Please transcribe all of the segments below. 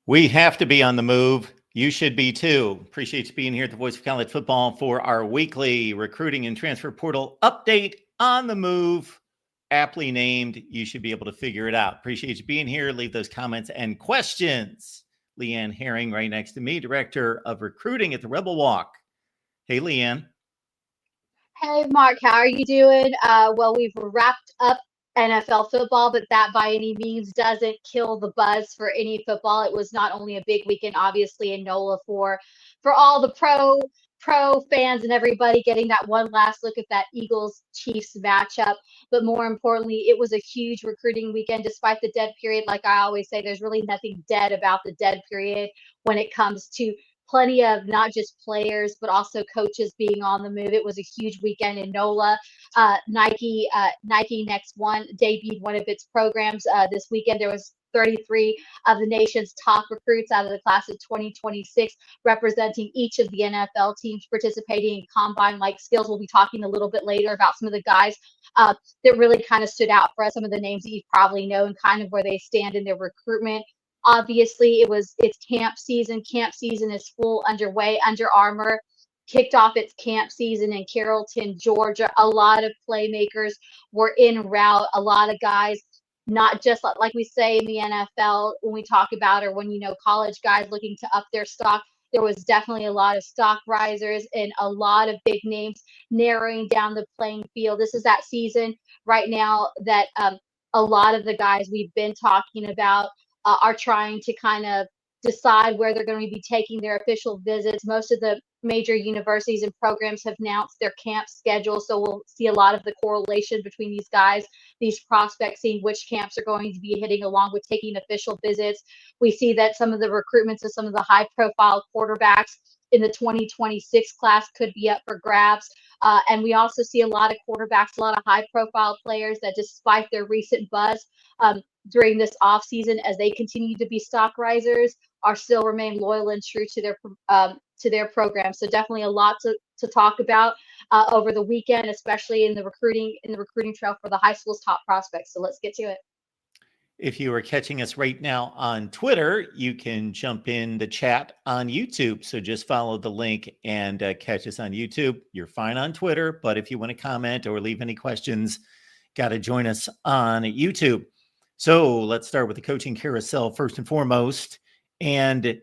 We have to be on the move. You should be too. Appreciate you being here at the Voice of College Football for our weekly recruiting and transfer portal update on the move. Aptly named. You should be able to figure it out. Appreciate you being here. Leave those comments and questions. LeeAnn Herring right next to me, Director of Recruiting at the Rebel Walk. Hey, LeeAnn. Hey, Mark, how are you doing? Well, we've wrapped up NFL football, but that by any means doesn't kill the buzz for any football. It was not only a big weekend, obviously, in NOLA for all the pro fans and everybody getting that one last look at that Eagles Chiefs matchup, but more importantly, it was a huge recruiting weekend. Despite the dead period, like I always say, there's really nothing dead about the dead period when it comes to plenty of not just players but also coaches being on the move. It was a huge weekend in NOLA. Nike Next One debuted one of its programs this weekend. There was 33 of the nation's top recruits out of the class of 2026 representing each of the NFL teams participating in combine-like skills. We'll be talking a little bit later about some of the guys that really kind of stood out for us, some of the names that you probably know and kind of where they stand in their recruitment. Obviously, it's camp season. Camp season is full underway. Under Armour kicked off its camp season in Carrollton, Georgia. A lot of playmakers were en route. A lot of guys, not just like we say in the NFL when we talk about, or when college guys looking to up their stock. There was definitely a lot of stock risers and a lot of big names narrowing down the playing field. This is that season right now that a lot of the guys we've been talking about are trying to kind of decide where they're going to be taking their official visits. Most of the major universities and programs have announced their camp schedule, so we'll see a lot of the correlation between these guys, these prospects, seeing which camps are going to be hitting along with taking official visits. We see that some of the recruitments of some of the high-profile quarterbacks in the 2026 class could be up for grabs. And we also see a lot of quarterbacks, a lot of high-profile players that, despite their recent buzz during this offseason, as they continue to be stock risers, are still remain loyal and true to their program. So definitely a lot to talk about over the weekend, especially in the recruiting trail for the high school's top prospects. So let's get to it. If you are catching us right now on Twitter, you can jump in the chat on YouTube. So just follow the link and catch us on YouTube. You're fine on Twitter, but if you want to comment or leave any questions, got to join us on YouTube. So let's start with the coaching carousel first and foremost. And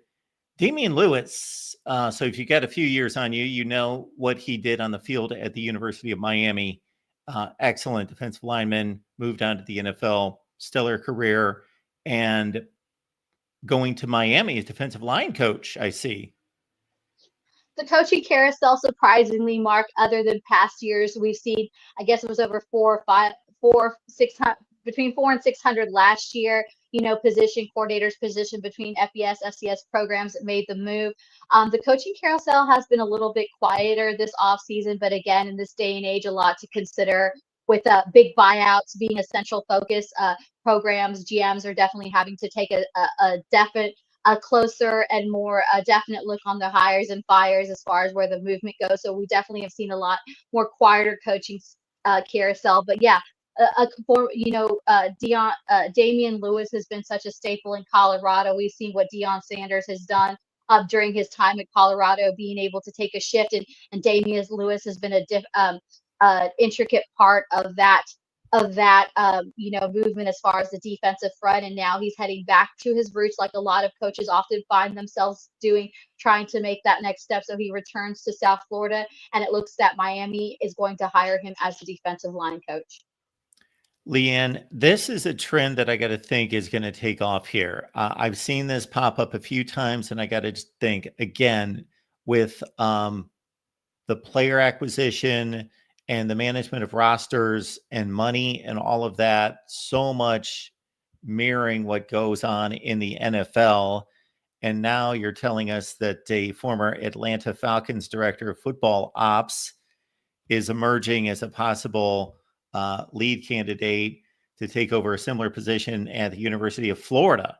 Damian Lewis, so if you got a few years on you, you know what he did on the field at the University of Miami. Excellent defensive lineman, moved on to the NFL. Stellar career, and going to Miami as defensive line coach, I see. The coaching carousel, surprisingly, Mark, other than past years, we've seen, I guess it was over 600, between 400 and 600 last year, position coordinators, position between FBS, FCS programs that made the move. The coaching carousel has been a little bit quieter this offseason, but again, in this day and age, a lot to consider. With big buyouts being a central focus, programs, GMs are definitely having to take a closer and more definite look on the hires and fires as far as where the movement goes. So we definitely have seen a lot more quieter coaching carousel. But yeah, Damian Lewis has been such a staple in Colorado. We've seen what Deion Sanders has done during his time at Colorado, being able to take a shift, and Damian Lewis has been intricate part of that movement as far as the defensive front. And now he's heading back to his roots, like a lot of coaches often find themselves doing, trying to make that next step. So he returns to South Florida, and it looks that Miami is going to hire him as the defensive line coach. LeeAnn, this is a trend that I got to think is going to take off here. I've seen this pop up a few times, and I got to think again with the player acquisition and the management of rosters and money and all of that, so much mirroring what goes on in the NFL. And now you're telling us that a former Atlanta Falcons director of football ops is emerging as a possible lead candidate to take over a similar position at the University of Florida.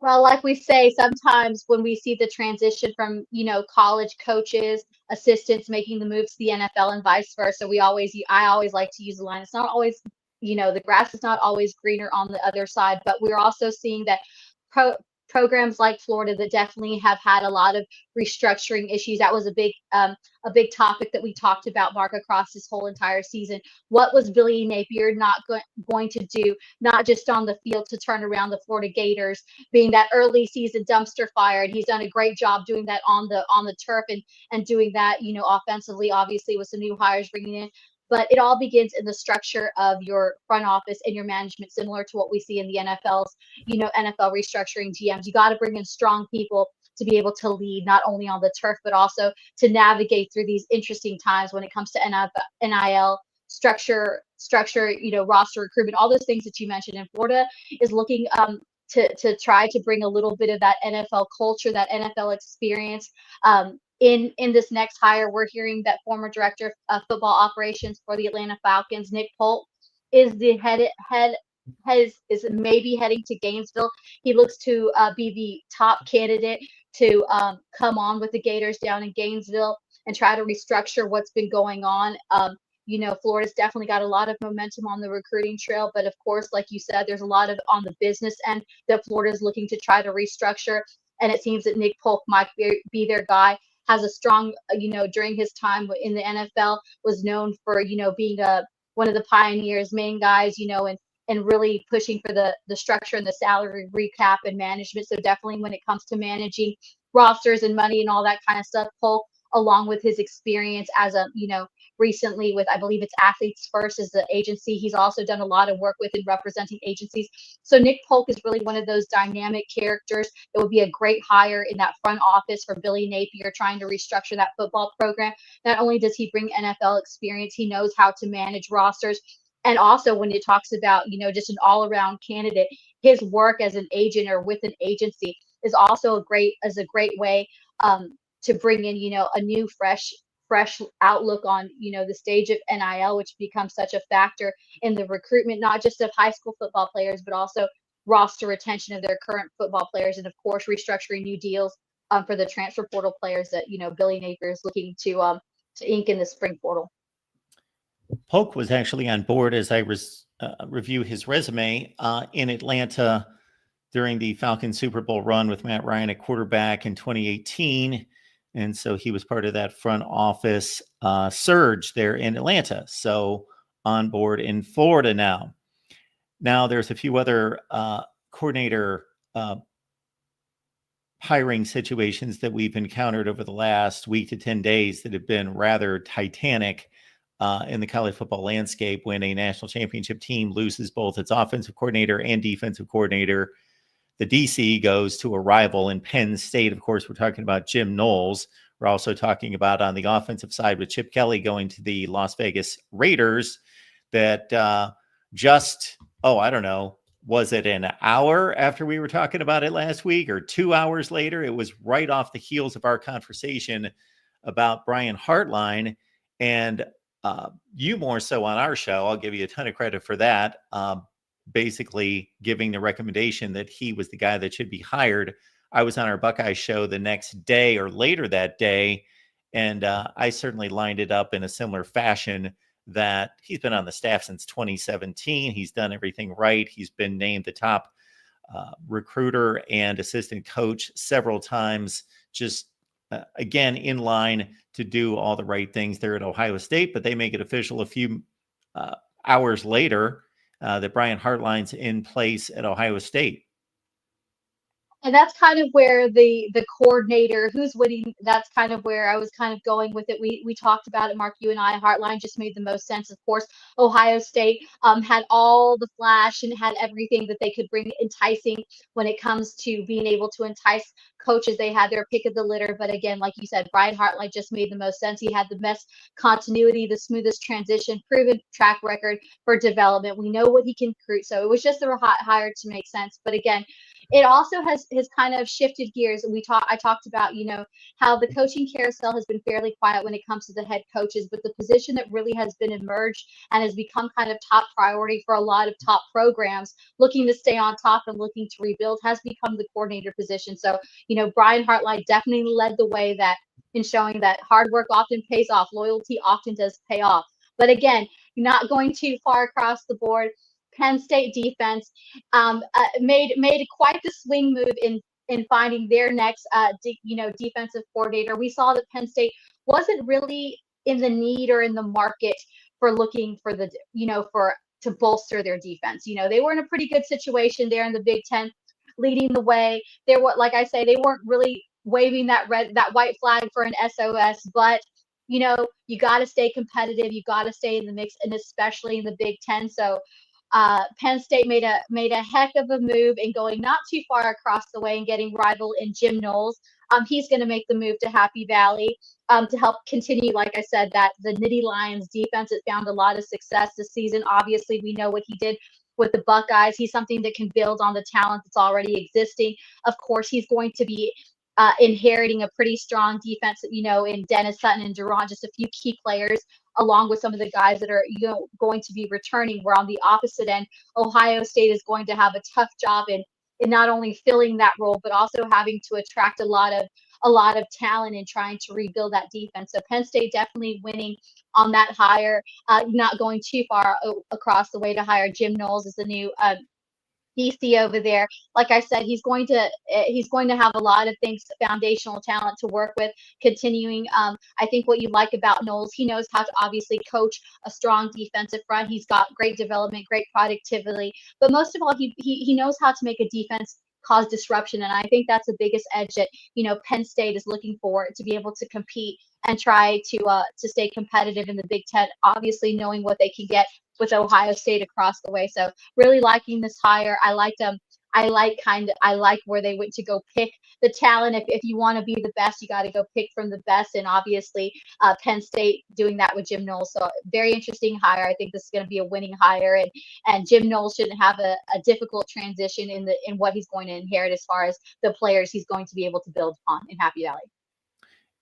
Well, like we say, sometimes when we see the transition from, college coaches, assistants making the move to the NFL and vice versa, I always like to use the line. It's not always, the grass is not always greener on the other side, but we're also seeing that programs like Florida that definitely have had a lot of restructuring issues. That was a big topic that we talked about, Mark, across this whole entire season. What was Billy Napier not going to do, not just on the field, to turn around the Florida Gators, being that early season dumpster fire? And he's done a great job doing that on the turf and doing that, offensively, obviously, with some new hires bringing in. But it all begins in the structure of your front office and your management, similar to what we see in the NFL's, NFL restructuring GMs. You got to bring in strong people to be able to lead not only on the turf, but also to navigate through these interesting times when it comes to NIL structure, roster recruitment, all those things that you mentioned. In Florida is looking to try to bring a little bit of that NFL culture, that NFL experience. In this next hire, we're hearing that former director of football operations for the Atlanta Falcons, Nick Polk, is the is maybe heading to Gainesville. He looks to be the top candidate to come on with the Gators down in Gainesville and try to restructure what's been going on. Florida's definitely got a lot of momentum on the recruiting trail, but of course, like you said, there's a lot of on the business end that Florida's looking to try to restructure. And it seems that Nick Polk might be their guy. Has a strong, during his time in the NFL, was known for, being one of the pioneers, main guys, and really pushing for the structure and the salary recap and management. So definitely when it comes to managing rosters and money and all that kind of stuff, Polk, along with his experience as recently with, I believe it's Athletes First as the agency. He's also done a lot of work with and representing agencies. So Nick Polk is really one of those dynamic characters that would be a great hire in that front office for Billy Napier trying to restructure that football program. Not only does he bring NFL experience, he knows how to manage rosters. And also when it talks about, just an all-around candidate, his work as an agent or with an agency is also a great way to bring in, a new fresh outlook on, the stage of NIL, which becomes such a factor in the recruitment, not just of high school football players, but also roster retention of their current football players. And of course, restructuring new deals for the transfer portal players that, Billy Napier is looking to ink in the spring portal. Polk was actually on board as I review his resume in Atlanta during the Falcons Super Bowl run with Matt Ryan at quarterback in 2018. And so he was part of that front office surge there in Atlanta. So on board in Florida now. Now there's a few other coordinator hiring situations that we've encountered over the last week to 10 days that have been rather titanic in the college football landscape when a national championship team loses both its offensive coordinator and defensive coordinator. The DC goes to a rival in Penn State. Of course, we're talking about Jim Knowles. We're also talking about on the offensive side with Chip Kelly going to the Las Vegas Raiders that I don't know, was it an hour after we were talking about it last week or 2 hours later? It was right off the heels of our conversation about Brian Hartline. And you more so on our show. I'll give you a ton of credit for that. Basically giving the recommendation that he was the guy that should be hired. I was on our Buckeye show the next day or later that day, and I certainly lined it up in a similar fashion that he's been on the staff since 2017. He's done everything right. He's been named the top recruiter and assistant coach several times, just again, in line to do all the right things there at Ohio State, but they make it official a few hours later that Brian Hartline's in place at Ohio State. And that's kind of where the coordinator who's winning, that's kind of where I was kind of going with it. We talked about it, Mark, you and I. Hartline just made the most sense. Of course, Ohio State had all the flash and had everything that they could bring enticing when it comes to being able to entice coaches. They had their pick of the litter. But again, like you said, Brian Hartline just made the most sense. He had the best continuity, the smoothest transition, proven track record for development. We know what he can recruit. So it was just a hot hire to make sense. But again, it also has kind of shifted gears. I talked about, how the coaching carousel has been fairly quiet when it comes to the head coaches, but the position that really has been emerged and has become kind of top priority for a lot of top programs looking to stay on top and looking to rebuild has become the coordinator position. So, Brian Hartline definitely led the way that in showing that hard work often pays off. Loyalty often does pay off. But again, not going too far across the board. Penn State defense made quite the swing move in finding their next, defensive coordinator. We saw that Penn State wasn't really in the need or in the market for looking for for to bolster their defense. They were in a pretty good situation there in the Big Ten, leading the way. They were, like I say, they weren't really waving that white flag for an SOS, but you got to stay competitive. You got to stay in the mix, and especially in the Big Ten. So Penn State made a heck of a move in going not too far across the way and getting rival in Jim Knowles. He's going to make the move to Happy Valley to help continue, like I said, that the Nittany Lions defense has found a lot of success this season. Obviously, we know what he did with the Buckeyes. He's something that can build on the talent that's already existing. Of course, he's going to be inheriting a pretty strong defense, in Dennis Sutton and Duran, just a few key players, along with some of the guys that are, going to be returning. Where on the opposite end, Ohio State is going to have a tough job in not only filling that role, but also having to attract a lot of talent and trying to rebuild that defense. So Penn State definitely winning on that hire, not going too far across the way to hire Jim Knowles as the new DC over there. Like I said, he's going to have a lot of things, foundational talent to work with. Continuing, I think what you like about Knowles, he knows how to obviously coach a strong defensive front. He's got great development, great productivity, but most of all, he knows how to make a defense cause disruption, and I think that's the biggest edge that Penn State is looking for, to be able to compete and try to stay competitive in the Big Ten. Obviously, knowing what they can get with Ohio State across the way. So really liking this hire. I like where they went to go pick the talent. If you want to be the best, you got to go pick from the best. And obviously Penn State doing that with Jim Knowles. So very interesting hire. I think this is going to be a winning hire, and Jim Knowles shouldn't have a difficult transition in what he's going to inherit as far as the players he's going to be able to build upon in Happy Valley.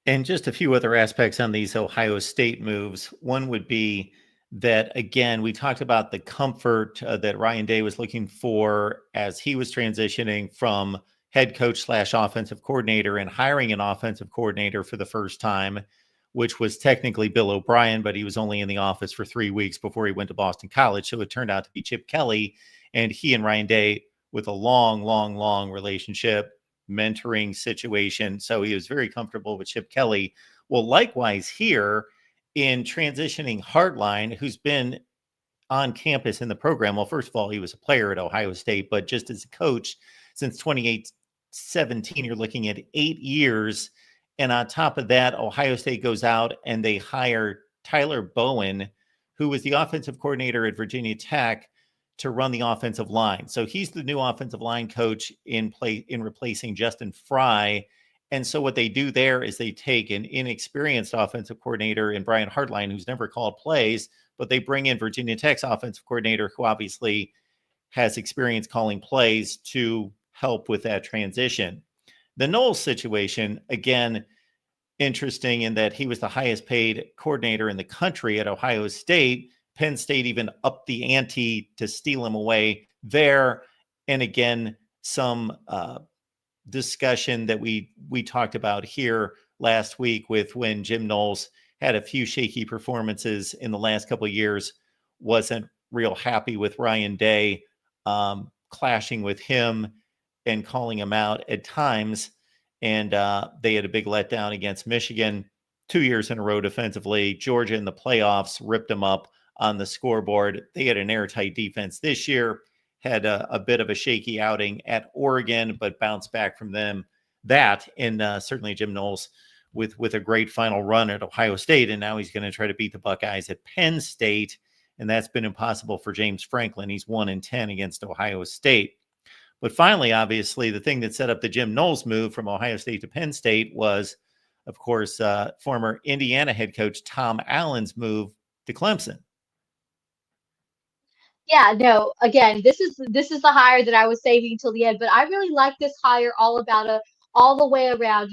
And just a few other aspects on these Ohio State moves. One would be that, again, we talked about the comfort that Ryan Day was looking for as he was transitioning from head coach / offensive coordinator and hiring an offensive coordinator for the first time, which was technically Bill O'Brien, but he was only in the office for 3 weeks before he went to Boston College. So it turned out to be Chip Kelly, and he and Ryan Day with a long relationship, mentoring situation. So he was very comfortable with Chip Kelly. Well, likewise here, in transitioning Hartline, who's been on campus in the program. Well, first of all, he was a player at Ohio State, but just as a coach since 2017, you're looking at 8 years. And on top of that, Ohio State goes out and they hire Tyler Bowen, who was the offensive coordinator at Virginia Tech, to run the offensive line. So he's the new offensive line coach in replacing Justin Fry. And so what they do there is they take an inexperienced offensive coordinator in Brian Hartline, who's never called plays, but they bring in Virginia Tech's offensive coordinator, who obviously has experience calling plays, to help with that transition. The Knowles situation, again, interesting in that he was the highest paid coordinator in the country at Ohio State. Penn State even upped the ante to steal him away there. And again, some discussion that we talked about here last week with when Jim Knowles had a few shaky performances in the last couple of years, wasn't real happy with Ryan Day, clashing with him and calling him out at times. And they had a big letdown against Michigan 2 years in a row defensively. Georgia in the playoffs ripped them up on the scoreboard. They had an airtight defense this year, had a bit of a shaky outing at Oregon, but bounced back from them. And certainly Jim Knowles with a great final run at Ohio State. And now he's going to try to beat the Buckeyes at Penn State. And that's been impossible for James Franklin. He's 1-10 against Ohio State. But finally, obviously, the thing that set up the Jim Knowles move from Ohio State to Penn State was, of course, former Indiana head coach Tom Allen's move to Clemson. Yeah, no, again, this is the hire that I was saving till the end, but I really like this hire all the way around.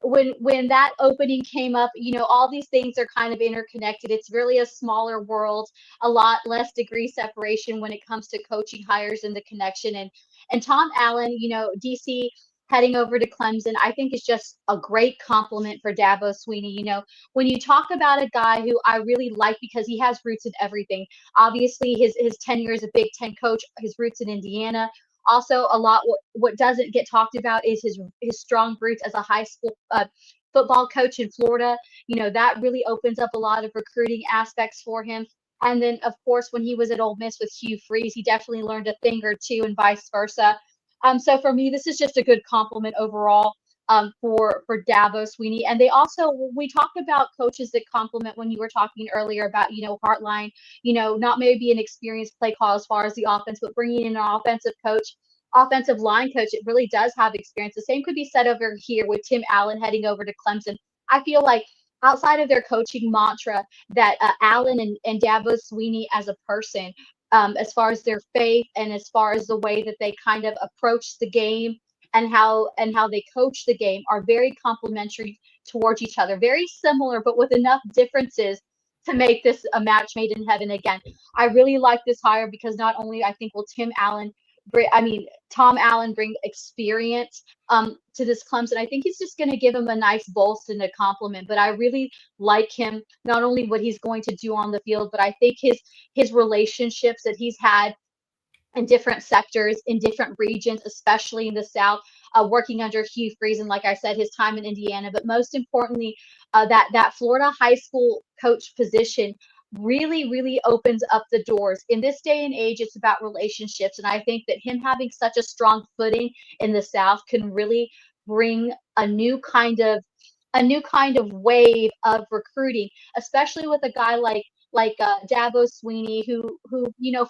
When that opening came up, all these things are kind of interconnected. It's really a smaller world, a lot less degree separation when it comes to coaching hires and the connection. And Tom Allen, DC heading over to Clemson, I think is just a great compliment for Dabo Swinney. When you talk about a guy who I really like because he has roots in everything, obviously his tenure as a Big Ten coach, his roots in Indiana, also a lot what doesn't get talked about is his strong roots as a high school football coach in Florida. That really opens up a lot of recruiting aspects for him. And then, of course, when he was at Ole Miss with Hugh Freeze, he definitely learned a thing or two, and vice versa. So for me, this is just a good compliment overall for Dabo Sweeney. And they also, we talked about coaches that compliment when you were talking earlier about, Heartline, not maybe an experienced play call as far as the offense, but bringing in an offensive line coach, it really does have experience. The same could be said over here with Tim Allen heading over to Clemson. I feel like outside of their coaching mantra, that Allen and Dabo Sweeney as a person, as far as their faith and as far as the way that they kind of approach the game and how they coach the game, are very complementary towards each other, very similar, but with enough differences to make this a match made in heaven again. I really like this hire because not only I think will Tom Allen bring experience to this Clemson. I think he's just going to give him a nice bolster and a compliment. But I really like him, not only what he's going to do on the field, but I think his relationships that he's had in different sectors, in different regions, especially in the South, working under Hugh Freeze, and like I said, his time in Indiana. But most importantly, that Florida high school coach position really, really opens up the doors. In this day and age, it's about relationships, and I think that him having such a strong footing in the South can really bring a new kind of wave of recruiting, especially with a guy like Dabo Sweeney, who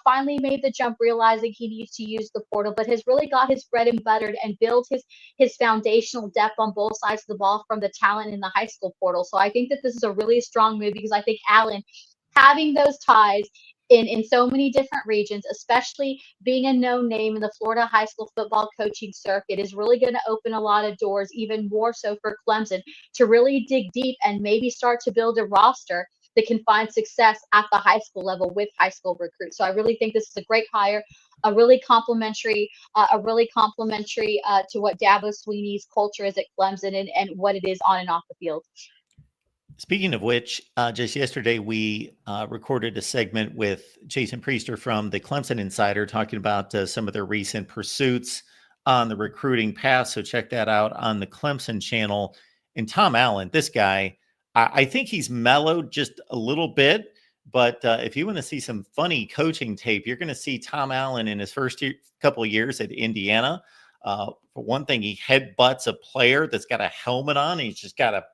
finally made the jump, realizing he needs to use the portal, but has really got his bread and buttered and built his foundational depth on both sides of the ball from the talent in the high school portal. So I think that this is a really strong move because I think Allen having those ties in so many different regions, especially being a known name in the Florida high school football coaching circuit, is really going to open a lot of doors, even more so for Clemson, to really dig deep and maybe start to build a roster that can find success at the high school level with high school recruits. So I really think this is a great hire, a really complimentary to what Dabo Sweeney's culture is at Clemson and what it is on and off the field. Speaking of which, just yesterday we recorded a segment with Jason Priester from the Clemson Insider talking about some of their recent pursuits on the recruiting path. So check that out on the Clemson channel. And Tom Allen, this guy, I think he's mellowed just a little bit. But if you want to see some funny coaching tape, you're going to see Tom Allen in his first couple of years at Indiana. For one thing, he headbutts a player that's got a helmet on. And he's just got a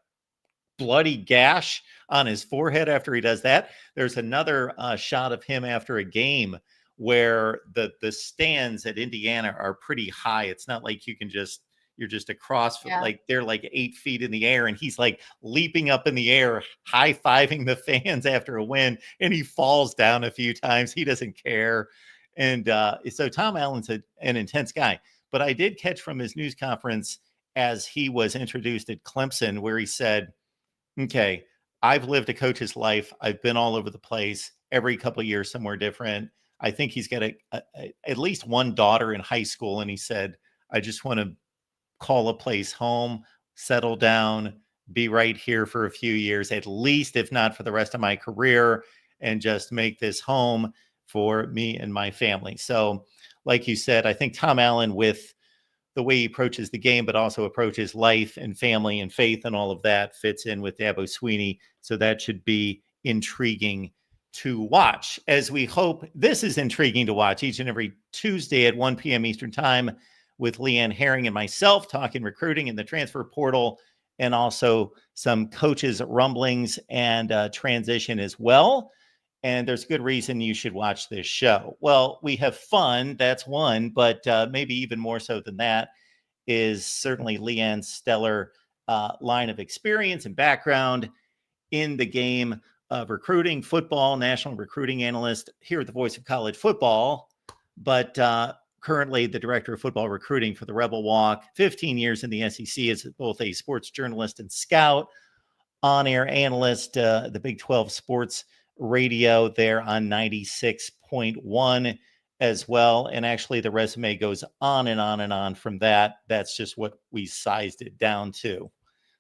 bloody gash on his forehead after he does that. There's another shot of him after a game where the stands at Indiana are pretty high. It's not like you're just across, like they're like 8 feet in the air, and he's like leaping up in the air, high-fiving the fans after a win, and he falls down a few times. He doesn't care. And so Tom Allen's an intense guy. But I did catch from his news conference as he was introduced at Clemson where he said, okay, I've lived a coach's life. I've been all over the place, every couple of years somewhere different. I think he's got at least one daughter in high school. And he said, I just want to call a place home, settle down, be right here for a few years, at least, if not for the rest of my career, and just make this home for me and my family. So like you said, I think Tom Allen, with the way he approaches the game, but also approaches life and family and faith and all of that, fits in with Dabo Sweeney. So that should be intriguing to watch, as we hope this is intriguing to watch each and every Tuesday at 1 p.m. Eastern time with LeeAnn Herring and myself talking recruiting and the transfer portal, and also some coaches rumblings and transition as well. And there's good reason you should watch this show. Well, we have fun. That's one, but maybe even more so than that is certainly LeeAnn's stellar line of experience and background in the game of recruiting, football, national recruiting analyst here at the Voice of College Football, but currently the director of football recruiting for the Rebel Walk, 15 years in the SEC as both a sports journalist and scout, on-air analyst, the Big 12 Sports Radio there on 96.1 as well. And actually the resume goes on and on and on from that. That's just what we sized it down to.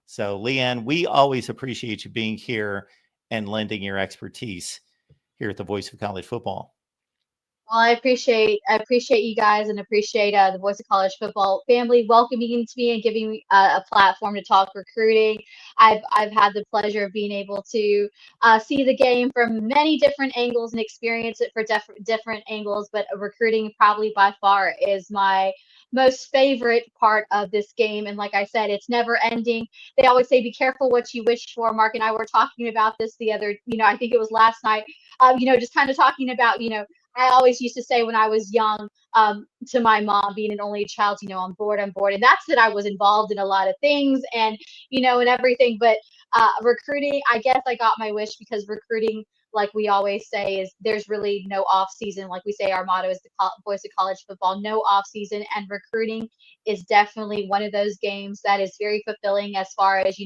So LeeAnn, we always appreciate you being here and lending your expertise here at the Voice of College Football. Well, I appreciate you guys and appreciate the Voice of College Football family welcoming to me and giving me a platform to talk recruiting. I've had the pleasure of being able to see the game from many different angles and experience it for different angles. But recruiting probably by far is my most favorite part of this game. And like I said, it's never ending. They always say, "Be careful what you wish for." Mark and I were talking about this the other, I think it was last night. Just kind of talking about, I always used to say when I was young, to my mom, being an only child, I'm bored, I'm bored. And that's that I was involved in a lot of things and everything. But recruiting, I guess I got my wish because recruiting, like we always say, is there's really no off season. Like we say, our motto is the voice of college football, no off season. And recruiting is definitely one of those games that is very fulfilling as far as,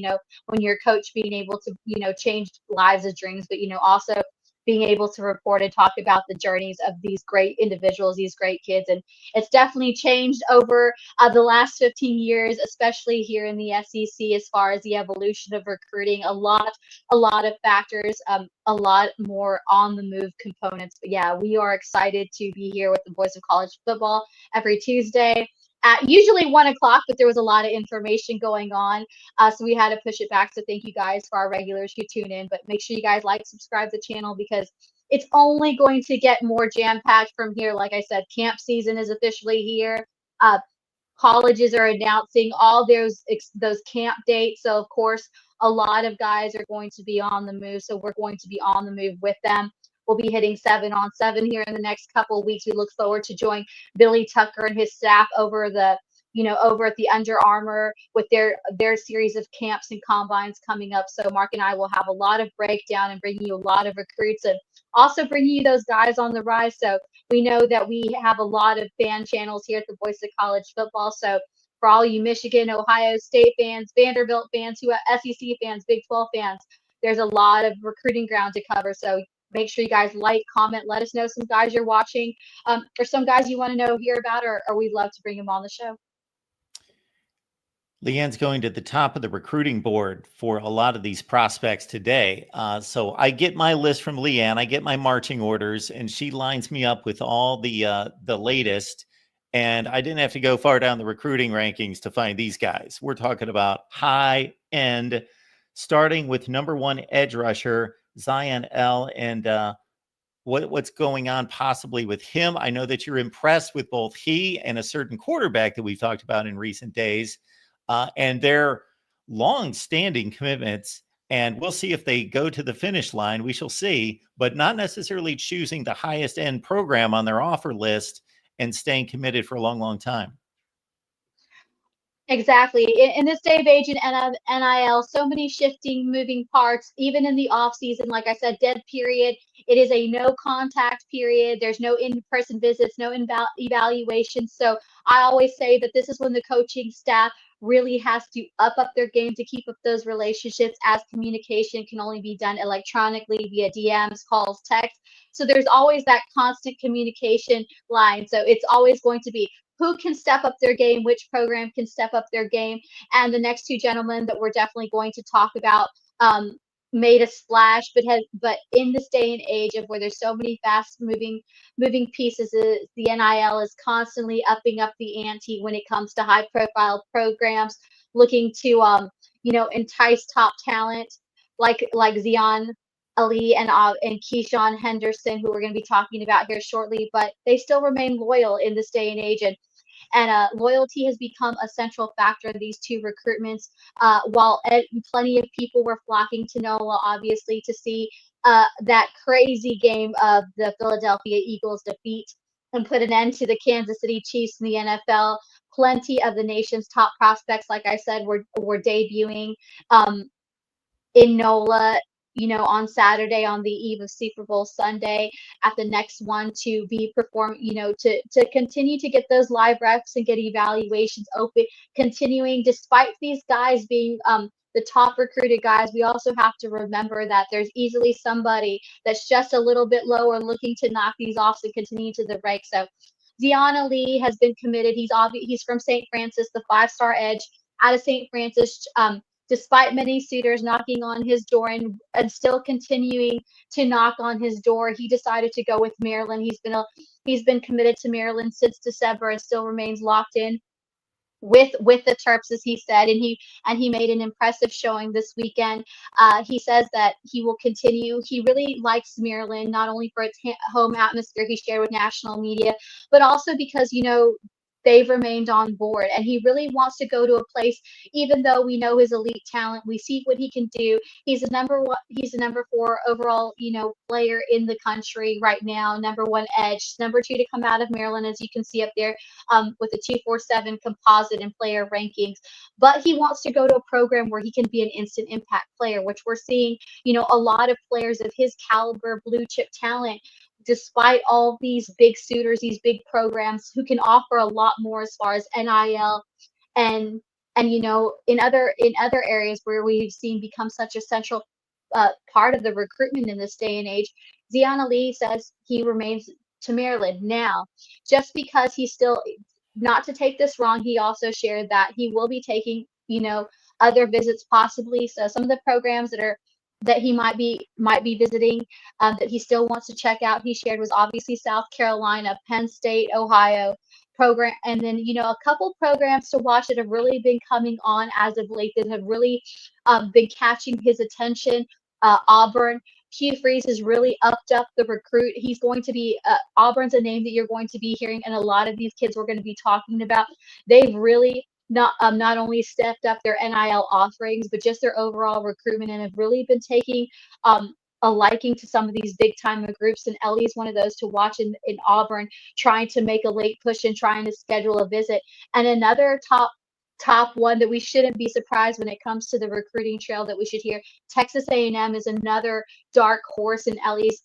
when your coach being able to, change lives of dreams, but, also being able to report and talk about the journeys of these great individuals, these great kids. And it's definitely changed over the last 15 years, especially here in the SEC, as far as the evolution of recruiting. A lot of factors, a lot more on the move components. But yeah, we are excited to be here with the Voice of College Football every Tuesday at usually 1 o'clock, but there was a lot of information going on. So we had to push it back. So thank you guys for our regulars who tune in, but make sure you guys subscribe to the channel because it's only going to get more jam packed from here. Like I said, camp season is officially here. Uh, Colleges are announcing all those camp dates. So of course, a lot of guys are going to be on the move. So we're going to be on the move with them. We'll be hitting 7-on-7 here in the next couple of weeks. We look forward to join Billy Tucker and his staff over at the Under Armour with their series of camps and combines coming up. So Mark and I will have a lot of breakdown and bringing you a lot of recruits and also bringing you those guys on the rise. So we know that we have a lot of fan channels here at the Voice of College Football. So for all you Michigan, Ohio State fans, Vanderbilt fans, SEC fans, Big 12 fans, there's a lot of recruiting ground to cover. So make sure you guys comment, let us know some guys you're watching, or some guys you want to hear about, or we'd love to bring them on the show. LeeAnn's going to the top of the recruiting board for a lot of these prospects today. So I get my list from LeeAnn, I get my marching orders, and she lines me up with all the latest. And I didn't have to go far down the recruiting rankings to find these guys. We're talking about high end, starting with #1 edge rusher, Zion L. And what's going on possibly with him. I know that you're impressed with both he and a certain quarterback that we've talked about in recent days. And their long-standing commitments, and we'll see if they go to the finish line. We shall see, but not necessarily choosing the highest end program on their offer list and staying committed for a long, long time. Exactly. In this day of age in NIL, so many shifting, moving parts, even in the off season, like I said, dead period. It is a no contact period. There's no in-person visits, no evaluation. So I always say that this is when the coaching staff really has to up their game to keep up those relationships, as communication can only be done electronically via DMs, calls, text. So there's always that constant communication line. So it's always going to be who can step up their game, which program can step up their game. And the next two gentlemen that we're definitely going to talk about made a splash, but in this day and age of where there's so many fast moving pieces, the NIL is constantly upping up the ante when it comes to high profile programs looking to entice top talent like Zion Ali and Keyshawn Henderson, who we're going to be talking about here shortly, but they still remain loyal in this day and age. And loyalty has become a central factor in these two recruitments. While plenty of people were flocking to NOLA, obviously, to see that crazy game of the Philadelphia Eagles defeat and put an end to the Kansas City Chiefs in the NFL. Plenty of the nation's top prospects, like I said, were debuting in NOLA, on Saturday, on the eve of Super Bowl Sunday, at the next one to be performed, to continue to get those live reps and get evaluations open, continuing despite these guys being the top recruited guys. We also have to remember that there's easily somebody that's just a little bit lower looking to knock these off and continue to the ranks. So Deanna Lee has been committed. He's from St. Francis, the 5-star edge out of St. Francis. despite many suitors knocking on his door and still continuing to knock on his door, he decided to go with Maryland. He's been committed to Maryland since December and still remains locked in with the Terps, as he said, and he made an impressive showing this weekend. He says that he will continue. He really likes Maryland, not only for its home atmosphere he shared with national media, but also because they've remained on board, and he really wants to go to a place. Even though we know his elite talent, we see what he can do. He's a number one. He's a number 4 overall, player in the country right now. Number 1 edge, number 2 to come out of Maryland, as you can see up there, with a 247 composite and player rankings. But he wants to go to a program where he can be an instant impact player, which we're seeing, a lot of players of his caliber, blue chip talent, despite all these big suitors, these big programs who can offer a lot more as far as NIL and in other areas where we've seen become such a central part of the recruitment in this day and age. Zion Lee says he remains to Maryland now, just because he's still, not to take this wrong, he also shared that he will be taking, other visits possibly. So some of the programs that he might be visiting, that he still wants to check out, he shared, was obviously South Carolina, Penn State, Ohio program, and then a couple programs to watch that have really been coming on as of late, that have really been catching his attention. Auburn. Hugh Freeze has really upped up the recruit. He's going to be Auburn's a name that you're going to be hearing, and a lot of these kids we're going to be talking about. They've really not only stepped up their NIL offerings, but just their overall recruitment, and have really been taking a liking to some of these big time groups. And Ellie's one of those to watch in Auburn, trying to make a late push and trying to schedule a visit. And another top one that we shouldn't be surprised when it comes to the recruiting trail that we should hear, Texas A&M is another dark horse in Ellie's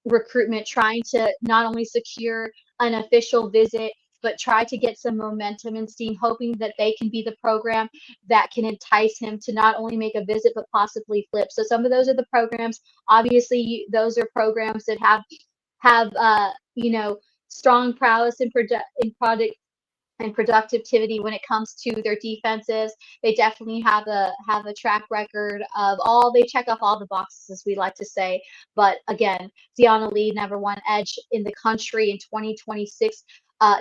recruitment, trying to not only secure an official visit, but try to get some momentum and steam, hoping that they can be the program that can entice him to not only make a visit, but possibly flip. So some of those are the programs. Obviously, those are programs that have strong prowess in product and productivity when it comes to their defenses. They definitely have a track record of they check off all the boxes, as we like to say. But again, Zion Lee, number 1 edge in the country in 2026,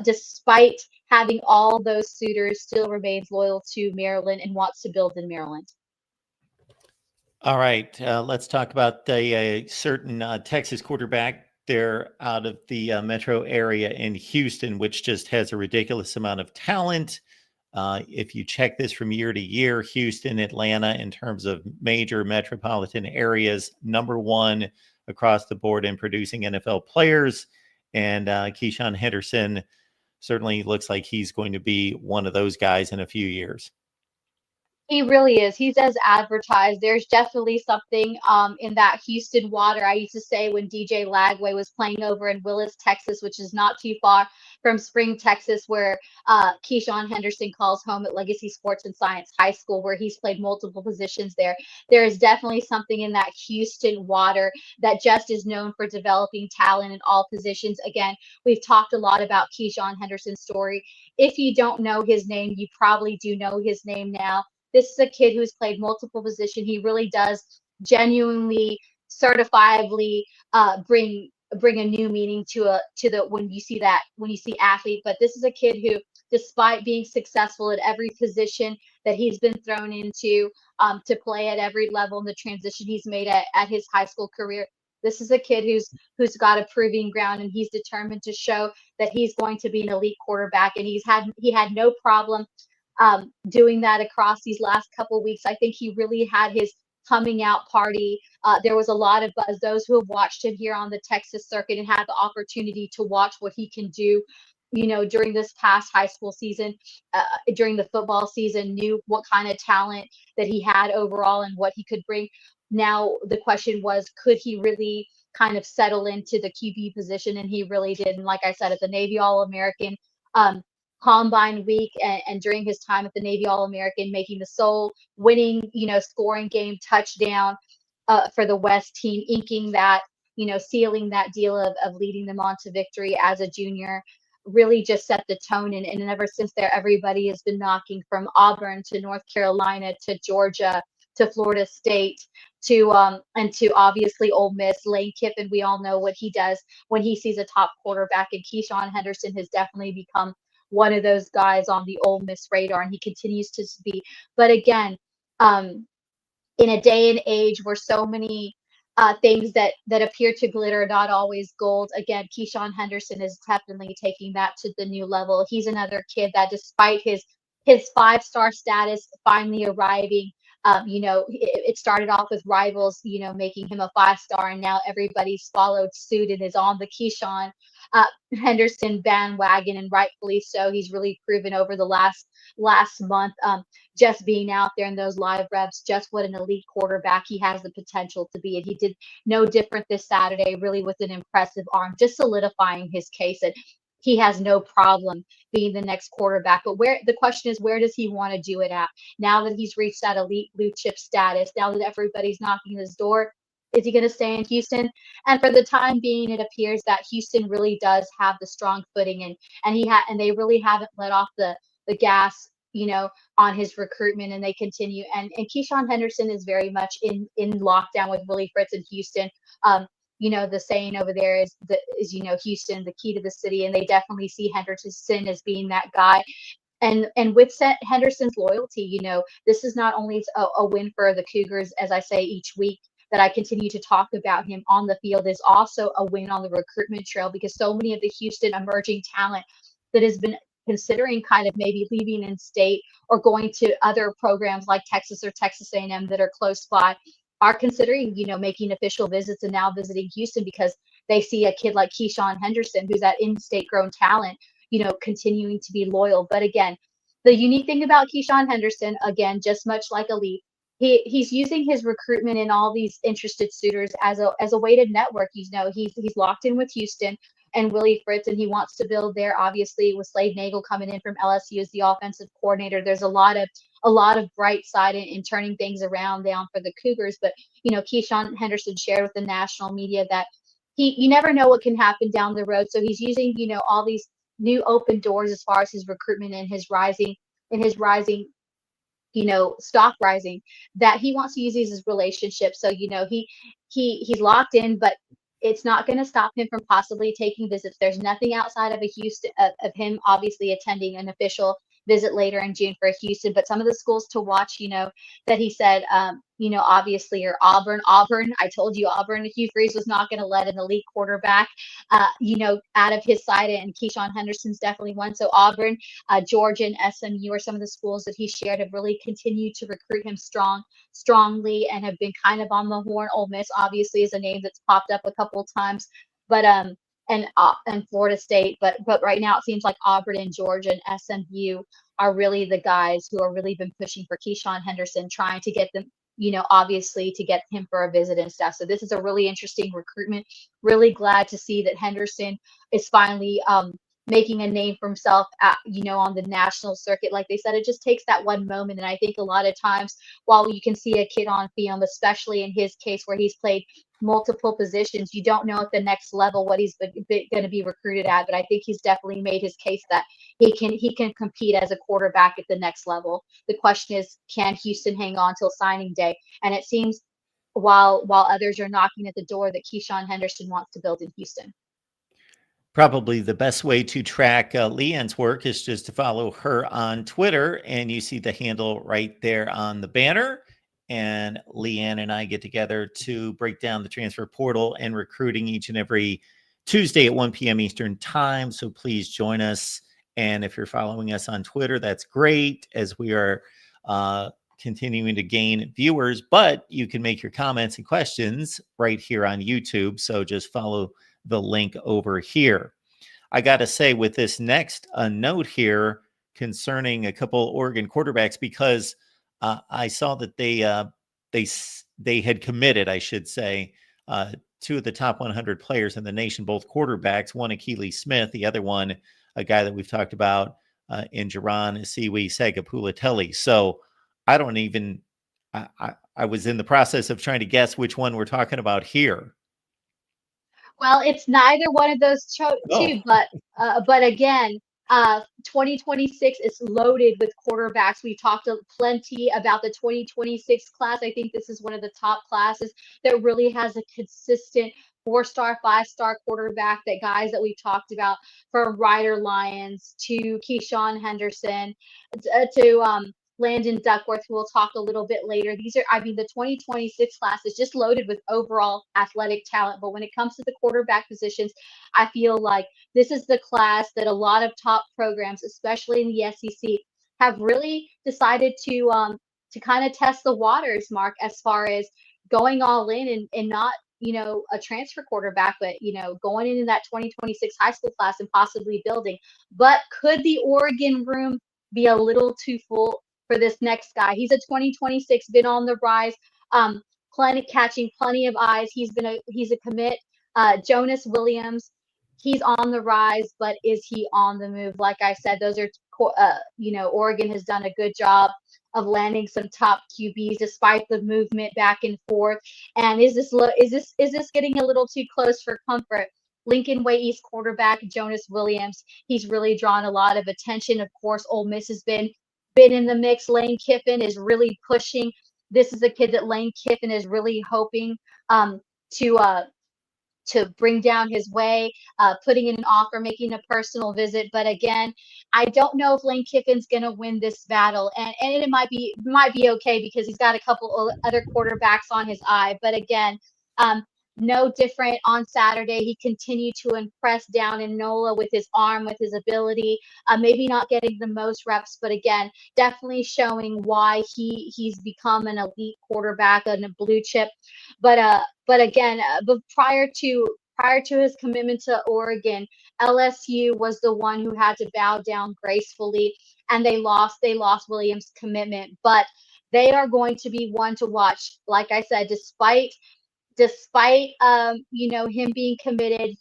despite having all those suitors, still remains loyal to Maryland and wants to build in Maryland. All right, let's talk about a certain Texas quarterback. They're out of the metro area in Houston, which just has a ridiculous amount of talent. If you check this from year to year, Houston, Atlanta, in terms of major metropolitan areas, number 1 across the board in producing NFL players. And Keyshawn Henderson certainly looks like he's going to be one of those guys in a few years. He really is. He's as advertised. There's definitely something in that Houston water. I used to say when DJ Lagway was playing over in Willis, Texas, which is not too far from Spring, Texas, where Keyshawn Henderson calls home at Legacy Sports and Science High School, where he's played multiple positions there. There is definitely something in that Houston water that just is known for developing talent in all positions. Again, we've talked a lot about Keyshawn Henderson's story. If you don't know his name, you probably do know his name now. This is a kid who's played multiple positions. He really does genuinely, certifiably bring a new meaning to the when you see athlete. But this is a kid who, despite being successful at every position that he's been thrown into, to play at every level in the transition he's made at his high school career, this is a kid who's got a proving ground, and he's determined to show that he's going to be an elite quarterback. And he had no problem doing that across these last couple of weeks. I think he really had his coming out party. There was a lot of buzz. Those who have watched him here on the Texas circuit and had the opportunity to watch what he can do, during this past high school season, during the football season, knew what kind of talent that he had overall and what he could bring. Now, the question was, could he really kind of settle into the QB position? And he really did. And like I said, at the Navy All-American Combine week, and during his time at the Navy All-American, making the sole winning, scoring game touchdown for the West team, inking that, sealing that deal of leading them on to victory as a junior. really just set the tone. And ever since there, everybody has been knocking from Auburn to North Carolina to Georgia to Florida State and to obviously Ole Miss. Lane Kiffin, we all know what he does when he sees a top quarterback, and Keyshawn Henderson has definitely become one of those guys on the Ole Miss radar, and he continues to be. But again, um, in a day and age where so many things that appear to glitter not always gold. Again, Keyshawn Henderson is definitely taking that to the new level. He's another kid that, despite his 5-star status finally arriving, it started off with rivals, making him a 5-star, and now everybody's followed suit and is on the Keyshawn uh, Henderson bandwagon, and rightfully so. He's really proven over the last month, just being out there in those live reps, just what an elite quarterback he has the potential to be. And he did no different this Saturday, really, with an impressive arm, just solidifying his case that he has no problem being the next quarterback. But the question is, where does he want to do it at? Now that he's reached that elite blue chip status, now that everybody's knocking his door, is he going to stay in Houston? And for the time being, it appears that Houston really does have the strong footing, and they really haven't let off the gas, on his recruitment, and they continue. And Keyshawn Henderson is very much in lockdown with Willie Fritz in Houston. The saying over there is Houston, the key to the city, and they definitely see Henderson as being that guy. And with Henderson's loyalty, this is not only a win for the Cougars, as I say each week that I continue to talk about him on the field, is also a win on the recruitment trail, because so many of the Houston emerging talent that has been considering kind of maybe leaving in state or going to other programs like Texas or Texas A&M that are close by are considering, making official visits and now visiting Houston, because they see a kid like Keyshawn Henderson, who's that in-state grown talent, continuing to be loyal. But again, the unique thing about Keyshawn Henderson, again, just much like Elite, he's using his recruitment and all these interested suitors as a way to network. He's locked in with Houston and Willie Fritz, and he wants to build there. Obviously, with Slade Nagel coming in from LSU as the offensive coordinator, there's a lot of bright side in turning things around down for the Cougars. But Keyshawn Henderson shared with the national media that you never know what can happen down the road. So he's using all these new open doors as far as his recruitment and his rising stock rising, that he wants to use these as relationships. So he's locked in, but it's not going to stop him from possibly taking visits. There's nothing outside of of him obviously attending an official visit later in June for Houston. But some of the schools to watch, that he said, obviously are Auburn. I told you Auburn. Hugh Freeze was not going to let an elite quarterback, out of his side, and Keyshawn Henderson's definitely one. So Auburn, Georgia, and SMU are some of the schools that he shared have really continued to recruit him strongly and have been kind of on the horn. Ole Miss obviously is a name that's popped up a couple of times, but and Florida State, but right now it seems like Auburn and Georgia and SMU are really the guys who are really been pushing for Keyshawn Henderson, trying to get them, obviously to get him for a visit and stuff. So this is a really interesting recruitment. Really glad to see that Henderson is finally making a name for himself on the national circuit. Like they said, it just takes that one moment. And I think a lot of times, while you can see a kid on film, especially in his case where he's played multiple positions, you don't know at the next level what he's going to be recruited at. But I think he's definitely made his case that he can compete as a quarterback at the next level. The question is, can Houston hang on till signing day? And it seems while others are knocking at the door, that Keyshawn Henderson wants to build in Houston. Probably the best way to track LeeAnn's work is just to follow her on Twitter, and you see the handle right there on the banner. And LeeAnn and I get together to break down the transfer portal and recruiting each and every Tuesday at 1 p.m. Eastern time. So please join us. And if you're following us on Twitter, that's great, as we are continuing to gain viewers. But you can make your comments and questions right here on YouTube. So just follow the link over here. I got to say, with this next note here concerning a couple Oregon quarterbacks, because I saw that they had committed, I should say, two of the top 100 players in the nation, both quarterbacks, one Akili Smith, the other one a guy that we've talked about in Jaron Siwi Segapulatelli. So I don't even, I was in the process of trying to guess which one we're talking about here. Well, it's neither one of those Oh, two, but again, 2026 is loaded with quarterbacks. We've talked plenty about the 2026 class. I think this is one of the top classes that really has a consistent four-star, five-star quarterback. That guys that we've talked about, from Ryder Lyons to Keyshawn Henderson to Landon Duckworth, who we'll talk a little bit later. These are, I mean, the 2026 class is just loaded with overall athletic talent. But when it comes to the quarterback positions, I feel like this is the class that a lot of top programs, especially in the SEC, have really decided to kind of test the waters, Mark, as far as going all in and not, a transfer quarterback, but, going into that 2026 high school class and possibly building. But could the Oregon room be a little too full for this next guy? He's a 2026, been on the rise, catching plenty of eyes. He's a commit. Jonas Williams, he's on the rise, but is he on the move? Like I said, those are Oregon has done a good job of landing some top QBs despite the movement back and forth. And is this getting a little too close for comfort? Lincoln Way East quarterback Jonas Williams, he's really drawn a lot of attention. Of course, Ole Miss has been in the mix. Lane Kiffin is really pushing. This is a kid that Lane Kiffin is really hoping to bring down his way, putting in an offer, making a personal visit. But again, I don't know if Lane Kiffin's going to win this battle, and it might be okay because he's got a couple other quarterbacks on his eye. But again, no different on Saturday. He continued to impress down in NOLA with his arm, with his ability. Maybe not getting the most reps, but again, definitely showing why he's become an elite quarterback and a blue chip. But again, but prior to his commitment to Oregon, LSU was the one who had to bow down gracefully, and they lost Williams' commitment. But they are going to be one to watch. Like I said, despite him being committed,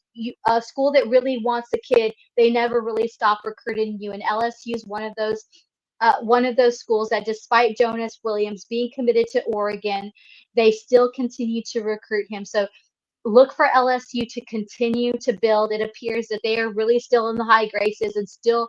a school that really wants a kid, they never really stop recruiting you. And LSU is one of those schools that, despite Jonas Williams being committed to Oregon, they still continue to recruit him. So look for LSU to continue to build. It appears that they are really still in the high graces and still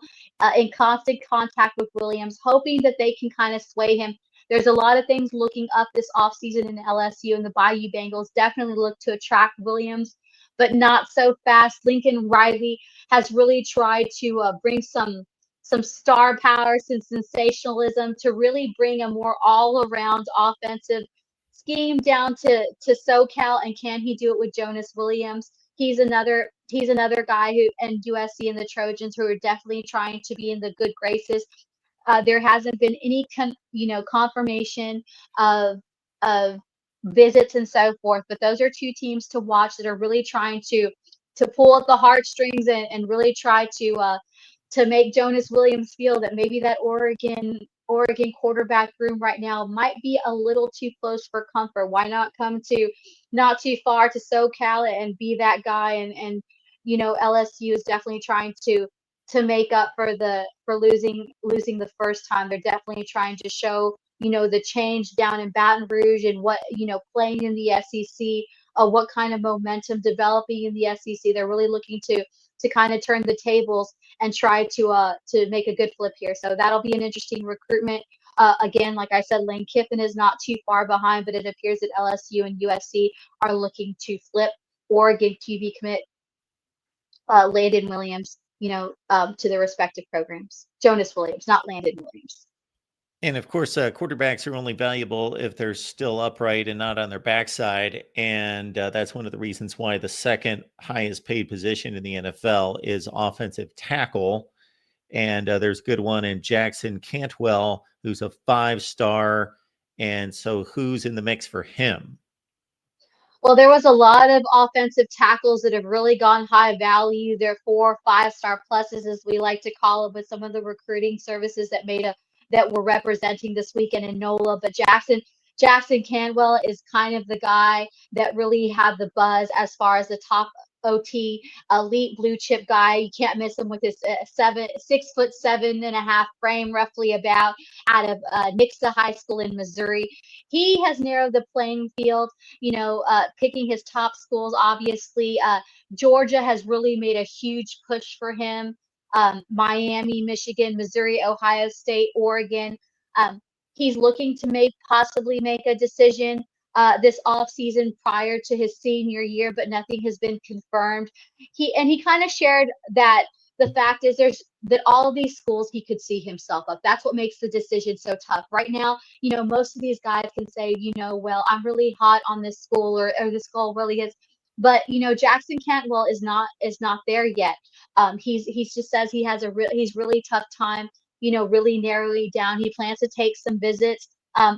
in constant contact with Williams, hoping that they can kind of sway him. There's a lot of things looking up this offseason in LSU, and the Bayou Bengals definitely look to attract Williams, but not so fast. Lincoln Riley has really tried to bring some star power, some sensationalism, to really bring a more all-around offensive scheme down to SoCal. And can he do it with Jonas Williams? He's another guy who, and USC and the Trojans, who are definitely trying to be in the good graces. There hasn't been any confirmation of visits and so forth, but those are two teams to watch that are really trying to pull at the heartstrings and really try to make Jonas Williams feel that maybe that Oregon quarterback room right now might be a little too close for comfort. Why not come to not too far to SoCal and be that guy? And LSU is definitely trying to make up for losing the first time. They're definitely trying to show the change down in Baton Rouge, and what playing in the SEC, what kind of momentum developing in the SEC. They're really looking to kind of turn the tables and try to make a good flip here. So that'll be an interesting recruitment. Again, like I said, Lane Kiffin is not too far behind, but it appears that LSU and USC are looking to flip Oregon QB commit Landon Williams, to their respective programs. Jonas Williams, not Landon Williams. And of course, quarterbacks are only valuable if they're still upright and not on their backside. And that's one of the reasons why the second highest paid position in the NFL is offensive tackle. And there's a good one in Jackson Cantwell, who's a 5-star. And so who's in the mix for him? Well, there was a lot of offensive tackles that have really gone high value. They're 4 or 5-star pluses, as we like to call it, with some of the recruiting services that were representing this weekend in NOLA. But Jackson Cantwell is kind of the guy that really had the buzz as far as the top OT, elite blue chip guy. You can't miss him with his 6'7.5" frame, roughly about, out of Nixa High School in Missouri. He has narrowed the playing field, picking his top schools. Obviously, Georgia has really made a huge push for him. Miami, Michigan, Missouri, Ohio State, Oregon. Um, he's looking to possibly make a decision this off season prior to his senior year, but nothing has been confirmed. He kind of shared that the fact is that all of these schools he could see himself up. That's what makes the decision so tough. Right now, most of these guys can say, well, I'm really hot on this school, or this school really is. But Jackson Cantwell is not there yet. He's just says he has he's really tough time, really narrowing down. He plans to take some visits.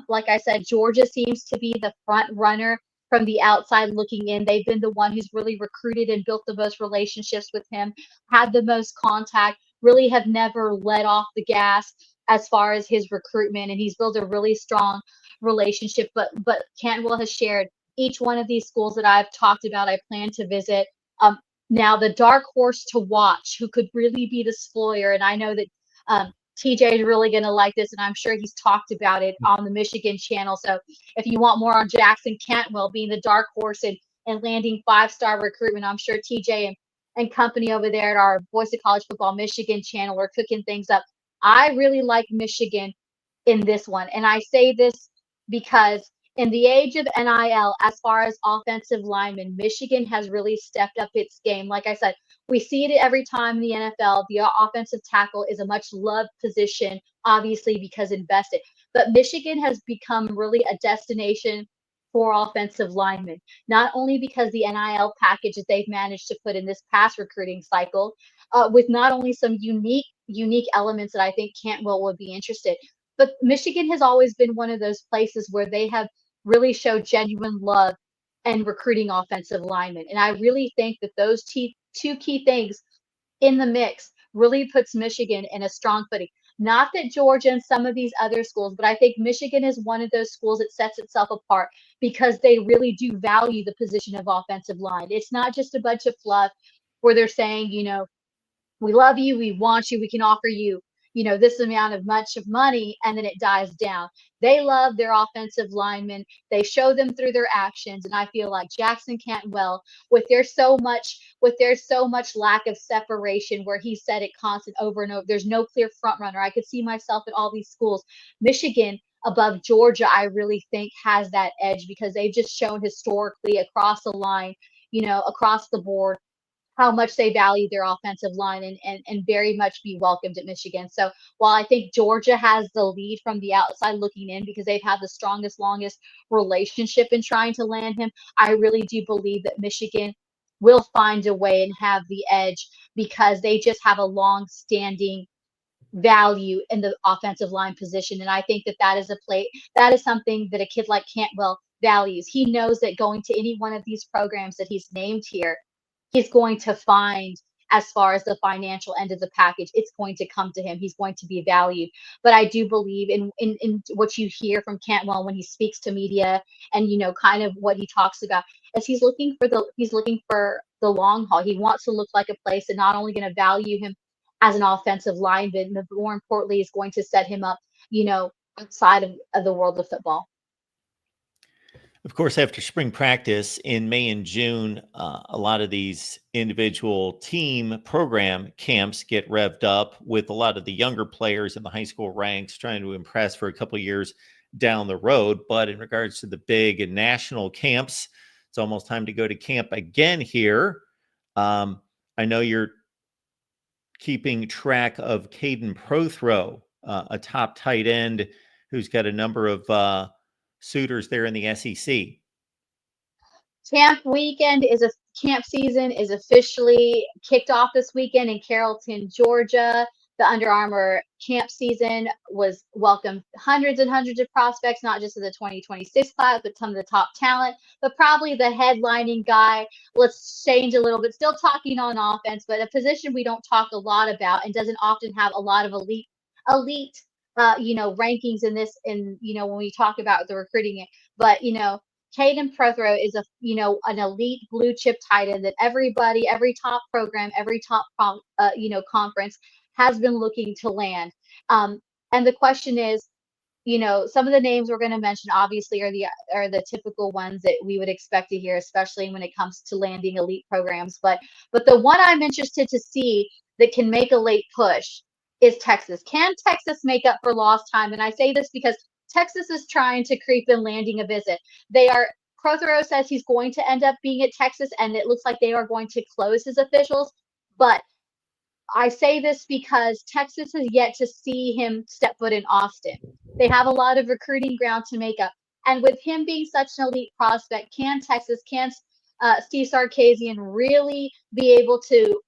Like I said, Georgia seems to be the front runner from the outside looking in. They've been the one who's really recruited and built the most relationships with him, had the most contact, really have never let off the gas as far as his recruitment, and he's built a really strong relationship. But Cantwell has shared each one of these schools that I've talked about, I plan to visit. Now, the dark horse to watch, who could really be the spoiler, and I know that TJ is really going to like this, and I'm sure he's talked about it on the Michigan channel. So if you want more on Jackson Cantwell being the dark horse and landing 5-star recruitment, I'm sure TJ and company over there at our Voice of College Football Michigan channel are cooking things up. I really like Michigan in this one. And I say this because in the age of NIL, as far as offensive linemen, Michigan has really stepped up its game. Like I said, we see it every time in the NFL. The offensive tackle is a much loved position, obviously, because invested. But Michigan has become really a destination for offensive linemen, not only because the NIL package that they've managed to put in this past recruiting cycle, with not only some unique elements that I think Cantwell would be interested, but Michigan has always been one of those places where they have really showed genuine love and recruiting offensive linemen. And I really think that those two key things in the mix really puts Michigan in a strong footing. Not that Georgia and some of these other schools, but I think Michigan is one of those schools that sets itself apart because they really do value the position of offensive line. It's not just a bunch of fluff where they're saying, we love you, we want you, we can offer you, this amount of much of money, and then it dies down. They love their offensive linemen. They show them through their actions, and I feel like Jackson Cantwell, with their so much lack of separation, where he said it constant over and over, there's no clear front runner. I could see myself at all these schools. Michigan above Georgia, I really think has that edge because they've just shown historically across the line, across the board, how much they value their offensive line and very much be welcomed at Michigan. So while I think Georgia has the lead from the outside looking in because they've had the strongest, longest relationship in trying to land him, I really do believe that Michigan will find a way and have the edge because they just have a long-standing value in the offensive line position. And I think that is something that a kid like Cantwell values. He knows that going to any one of these programs that he's named here, he's going to find, as far as the financial end of the package, it's going to come to him. He's going to be valued. But I do believe in what you hear from Cantwell when he speaks to media and, kind of what he talks about is he's looking for the long haul. He wants to look like a place that not only going to value him as an offensive lineman, but more importantly, is going to set him up, outside of the world of football. Of course, after spring practice in May and June, a lot of these individual team program camps get revved up with a lot of the younger players in the high school ranks trying to impress for a couple of years down the road. But in regards to the big and national camps, it's almost time to go to camp again here. I know you're keeping track of Caden Prothrow, a top tight end who's got a number of suitors there in the SEC. Camp season is officially kicked off this weekend in Carrollton, Georgia. The Under Armour camp season was welcomed hundreds and hundreds of prospects, not just of the 2026 class, but some of the top talent. But probably the headlining guy, let's change a little bit, still talking on offense, but a position we don't talk a lot about and doesn't often have a lot of elite rankings in this, and when we talk about the recruiting it. But Caden Prothero is an elite blue chip tight end that everybody, every top program, every top conference has been looking to land. And the question is, some of the names we're going to mention obviously are the typical ones that we would expect to hear, especially when it comes to landing elite programs. But the one I'm interested to see that can make a late push is Texas. Can Texas make up for lost time? And I say this because Texas is trying to creep in landing a visit. Prothero says he's going to end up being at Texas, and it looks like they are going to close his officials. But I say this because Texas has yet to see him step foot in Austin. They have a lot of recruiting ground to make up. And with him being such an elite prospect, can Steve Sarkisian really be able to,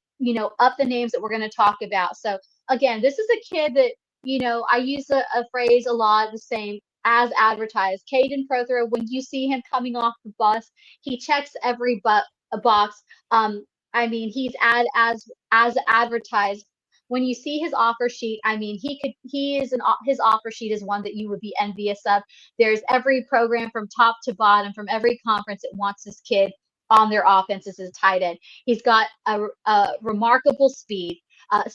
up the names that we're going to talk about? So again, this is a kid that, I use a phrase a lot, the same as advertised. Caden Prothero, when you see him coming off the bus, he checks every box. I mean, he's as advertised. When you see his offer sheet, I mean, his offer sheet is one that you would be envious of. There's every program from top to bottom, from every conference that wants this kid on their offense as a tight end. He's got a remarkable speed,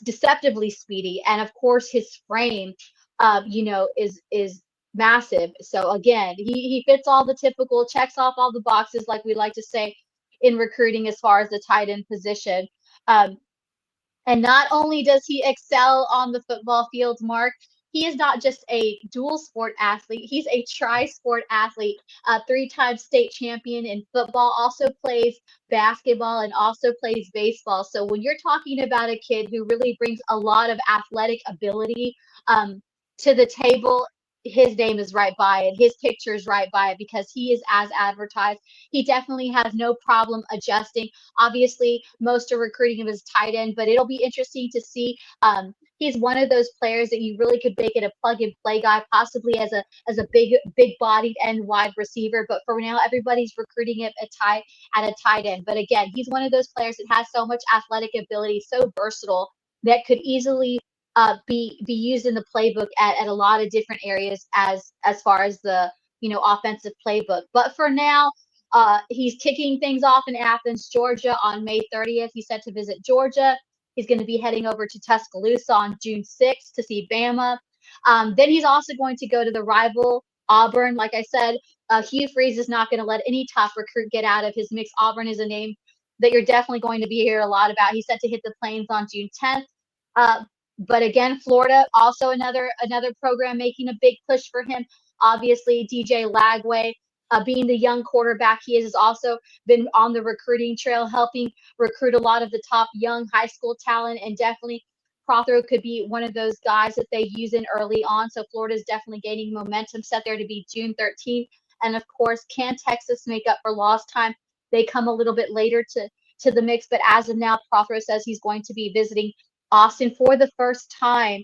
deceptively speedy, and of course his frame, is massive. So again, he fits all the typical, checks off all the boxes, like we like to say in recruiting as far as the tight end position. And not only does he excel on the football field, Mark, he is not just a dual sport athlete. He's a tri-sport athlete, a three-time state champion in football, also plays basketball and also plays baseball. So when you're talking about a kid who really brings a lot of athletic ability to the table, his name is right by it. His picture is right by it because he is as advertised. He definitely has no problem adjusting. Obviously, most are recruiting him as tight end, but it'll be interesting to see. He's one of those players that you really could make it a plug and play guy, possibly as a big bodied end wide receiver. But for now, everybody's recruiting him at a tight end. But again, he's one of those players that has so much athletic ability, so versatile, that could easily be used in the playbook at a lot of different areas as far as the offensive playbook. But for now, he's kicking things off in Athens, Georgia on May 30th. He's set to visit Georgia. He's going to be heading over to Tuscaloosa on June 6th to see Bama. Then he's also going to go to the rival Auburn. Like I said, Hugh Freeze is not going to let any top recruit get out of his mix. Auburn is a name that you're definitely going to be hearing a lot about. He's set to hit the Plains on June 10th. But again, Florida, also another program making a big push for him. Obviously, DJ Lagway, being the young quarterback he has also been on the recruiting trail, helping recruit a lot of the top young high school talent. And definitely Prothero could be one of those guys that they use in early on. So Florida is definitely gaining momentum, set there to be June 13th. And of course, can Texas make up for lost time? They come a little bit later to the mix. But as of now, Prothero says he's going to be visiting Austin for the first time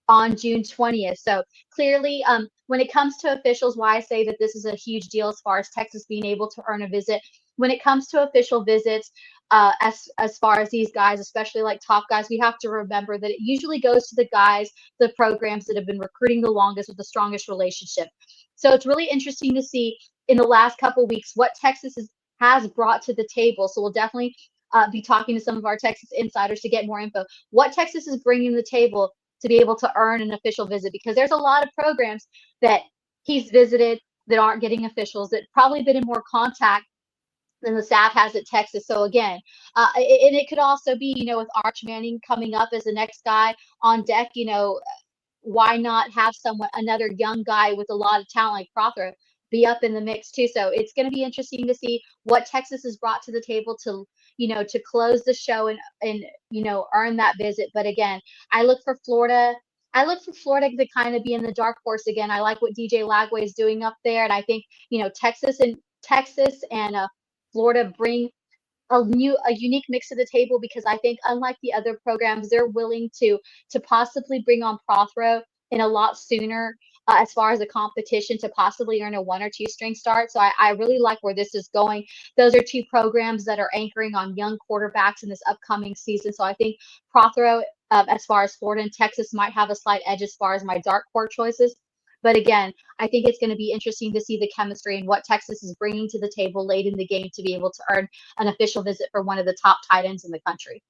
on June 20th. So clearly, when it comes to officials, why I say that this is a huge deal as far as Texas being able to earn a visit. When it comes to official visits, as far as these guys, especially like top guys, we have to remember that it usually goes to the programs that have been recruiting the longest with the strongest relationship. So it's really interesting to see in the last couple of weeks what Texas has brought to the table. So we'll definitely be talking to some of our Texas insiders to get more info. What Texas is bringing to the table to be able to earn an official visit, because there's a lot of programs that he's visited that aren't getting officials, that probably been in more contact than the staff has at Texas. So again, and it could also be, with Arch Manning coming up as the next guy on deck, why not have another young guy with a lot of talent like Prothero be up in the mix too? So it's going to be interesting to see what Texas has brought to the table to close the show and earn that visit. But again, I look for Florida to kind of be in the dark horse again. I like what DJ Lagway is doing up there, and I think Texas and Florida bring a unique mix to the table, because I think unlike the other programs, they're willing to possibly bring on Prothero in a lot sooner as far as the competition to possibly earn a 1 or 2 string start. So I really like where this is going. Those are two programs that are anchoring on young quarterbacks in this upcoming season. So I think Prothero, as far as Florida and Texas, might have a slight edge as far as my dark horse choices. But again, I think it's going to be interesting to see the chemistry and what Texas is bringing to the table late in the game to be able to earn an official visit for one of the top tight ends in the country.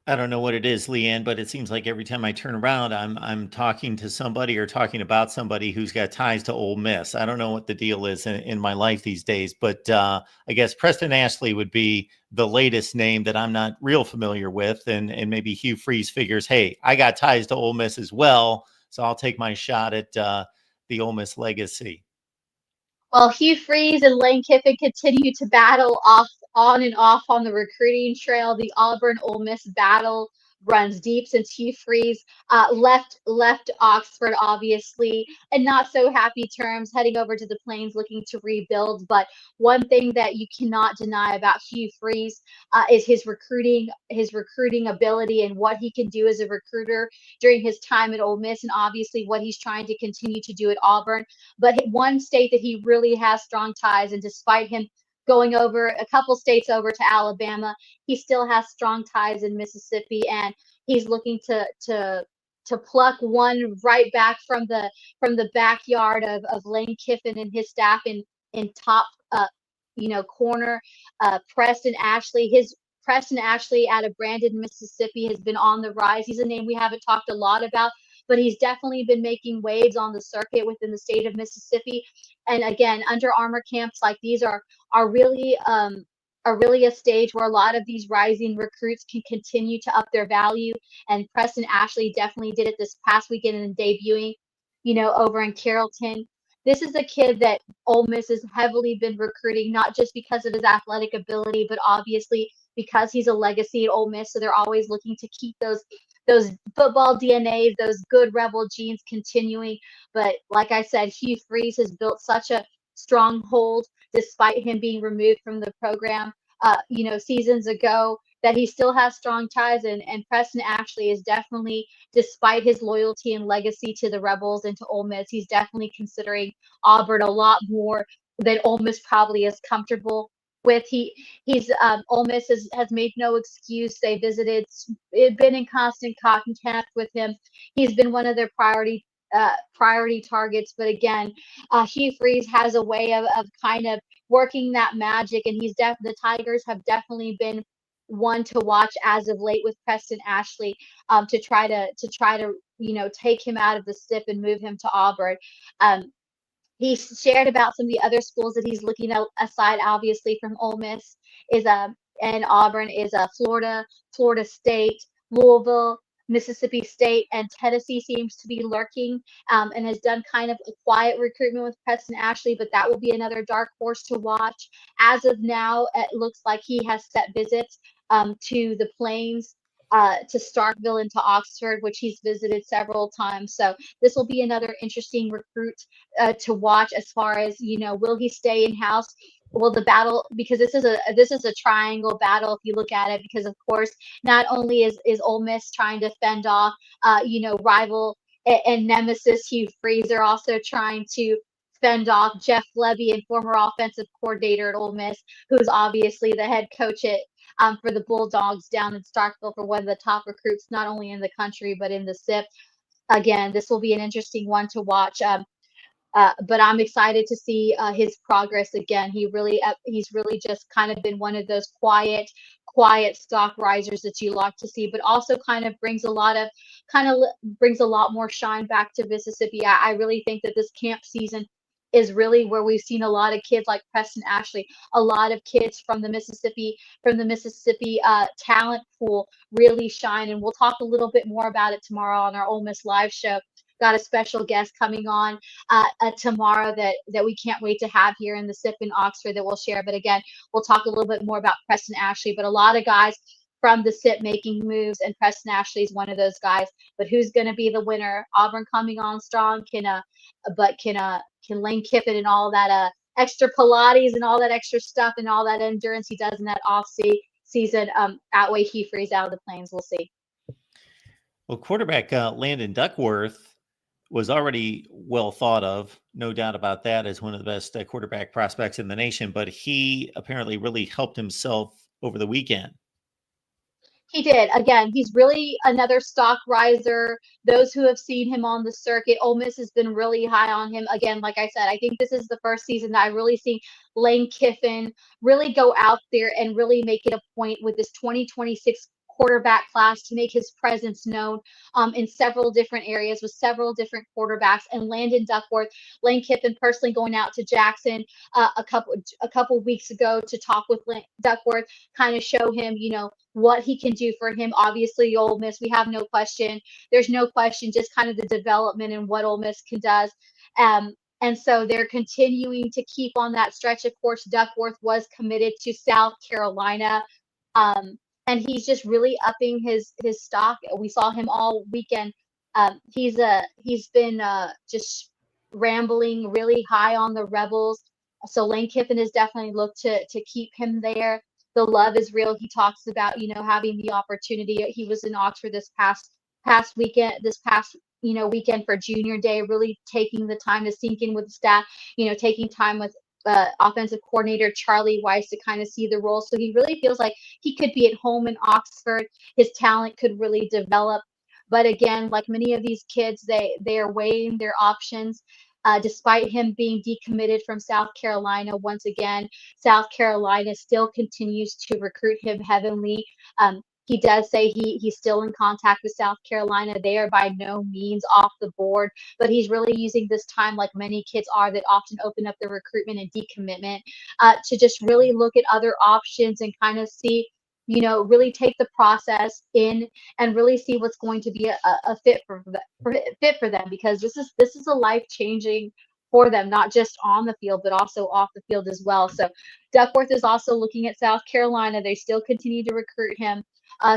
I don't know what it is, LeeAnn, but it seems like every time I turn around, I'm talking to somebody or talking about somebody who's got ties to Ole Miss. I don't know what the deal is in my life these days, but I guess Preston Ashley would be the latest name that I'm not real familiar with, and maybe Hugh Freeze figures, hey, I got ties to Ole Miss as well, so I'll take my shot at the Ole Miss legacy. Well, Hugh Freeze and Lane Kiffin continue to battle on and off on the recruiting trail. The Auburn Ole Miss battle runs deep since Hugh Freeze left Oxford, obviously, and not so happy terms, heading over to the Plains looking to rebuild. But one thing that you cannot deny about Hugh Freeze is his recruiting ability and what he can do as a recruiter during his time at Ole Miss, and obviously what he's trying to continue to do at Auburn. But one state that he really has strong ties, and despite him going over a couple states over to Alabama, he still has strong ties in Mississippi, and he's looking to pluck one right back from the backyard of Lane Kiffin and his staff in top corner. Preston Ashley, his Preston Ashley out of Brandon, Mississippi, has been on the rise. He's a name we haven't talked a lot about, but he's definitely been making waves on the circuit within the state of Mississippi. And again, Under Armour camps like these are really a stage where a lot of these rising recruits can continue to up their value. And Preston Ashley definitely did it this past weekend and debuting, over in Carrollton. This is a kid that Ole Miss has heavily been recruiting, not just because of his athletic ability, but obviously because he's a legacy at Ole Miss. So they're always looking to keep those football DNAs, those good Rebel genes continuing. But like I said, Hugh Freeze has built such a stronghold despite him being removed from the program, seasons ago, that he still has strong ties. And Preston Ashley is definitely, despite his loyalty and legacy to the Rebels and to Ole Miss, he's definitely considering Auburn a lot more than Ole Miss probably is comfortable with. He's Ole Miss has made no excuse. They visited, been in constant contact with him. He's been one of their priority targets. But again, Hugh Freeze has a way of kind of working that magic, and the Tigers have definitely been one to watch as of late with Preston Ashley, to try to take him out of the SIP and move him to Auburn. He shared about some of the other schools that he's looking at, aside obviously from Ole Miss, is and Auburn, is Florida State, Louisville, Mississippi State, and Tennessee seems to be lurking, and has done kind of a quiet recruitment with Preston Ashley, but that will be another dark horse to watch. As of now, it looks like he has set visits to the Plains, to Starkville and to Oxford, which he's visited several times. So this will be another interesting recruit to watch, as far as, will he stay in house? Will the battle, because this is a triangle battle if you look at it, because of course not only is Ole Miss trying to fend off rival and nemesis Hugh Freeze, they're also trying to fend off Jeff Lebby, and former offensive coordinator at Ole Miss, who's obviously the head coach for the Bulldogs down in Starkville, for one of the top recruits not only in the country but in the SIP. Again, this will be an interesting one to watch. But I'm excited to see his progress again. He's really just kind of been one of those quiet stock risers that you like to see, but also kind of brings a lot more shine back to Mississippi. I really think that this camp season is really where we've seen a lot of kids like Preston Ashley, a lot of kids from the Mississippi talent pool really shine. And we'll talk a little bit more about it tomorrow on our Ole Miss Live show. Got a special guest coming on tomorrow that we can't wait to have here in the SIP in Oxford that we'll share. But again, we'll talk a little bit more about Preston Ashley, but a lot of guys from the SIP making moves, and Preston Ashley is one of those guys. But who's going to be the winner? Auburn coming on strong. Can Lane Kiffin and all that extra Pilates and all that extra stuff and all that endurance he does in that off season outweigh Hugh Freeze out of the Plains? We'll see. Well, quarterback Landon Duckworth was already well thought of, no doubt about that, as one of the best quarterback prospects in the nation, but he apparently really helped himself over the weekend. He did. Again, he's really another stock riser. Those who have seen him on the circuit, Ole Miss has been really high on him. Again, like I said, I think this is the first season that I really see Lane Kiffin really go out there and really make it a point with this 2026 quarterback class to make his presence known in several different areas with several different quarterbacks. And Landon Duckworth, Lane Kiffin personally going out to Jackson a couple weeks ago to talk with Duckworth, kind of show him, what he can do for him. Obviously, Ole Miss, we have no question. There's no question, just kind of the development and what Ole Miss can does. And so they're continuing to keep on that stretch. Of course, Duckworth was committed to South Carolina. And he's just really upping his stock. We saw him all weekend. He's been just rambling really high on the Rebels. So Lane Kiffin has definitely looked to keep him there. The love is real. He talks about having the opportunity. He was in Oxford this past weekend. This past weekend for Junior Day, really taking the time to sink in with the staff. Taking time with offensive coordinator Charlie Weiss to kind of see the role. So he really feels like he could be at home in Oxford. His talent could really develop. But again, like many of these kids, they are weighing their options. Despite him being decommitted from South Carolina, once again, South Carolina still continues to recruit him heavily. He does say he's still in contact with South Carolina. They are by no means off the board, but he's really using this time, like many kids are that often open up their recruitment and decommitment, to just really look at other options and kind of see, really take the process in and really see what's going to be a fit for them, because this is a life changing for them, not just on the field, but also off the field as well. So Duckworth is also looking at South Carolina. They still continue to recruit him.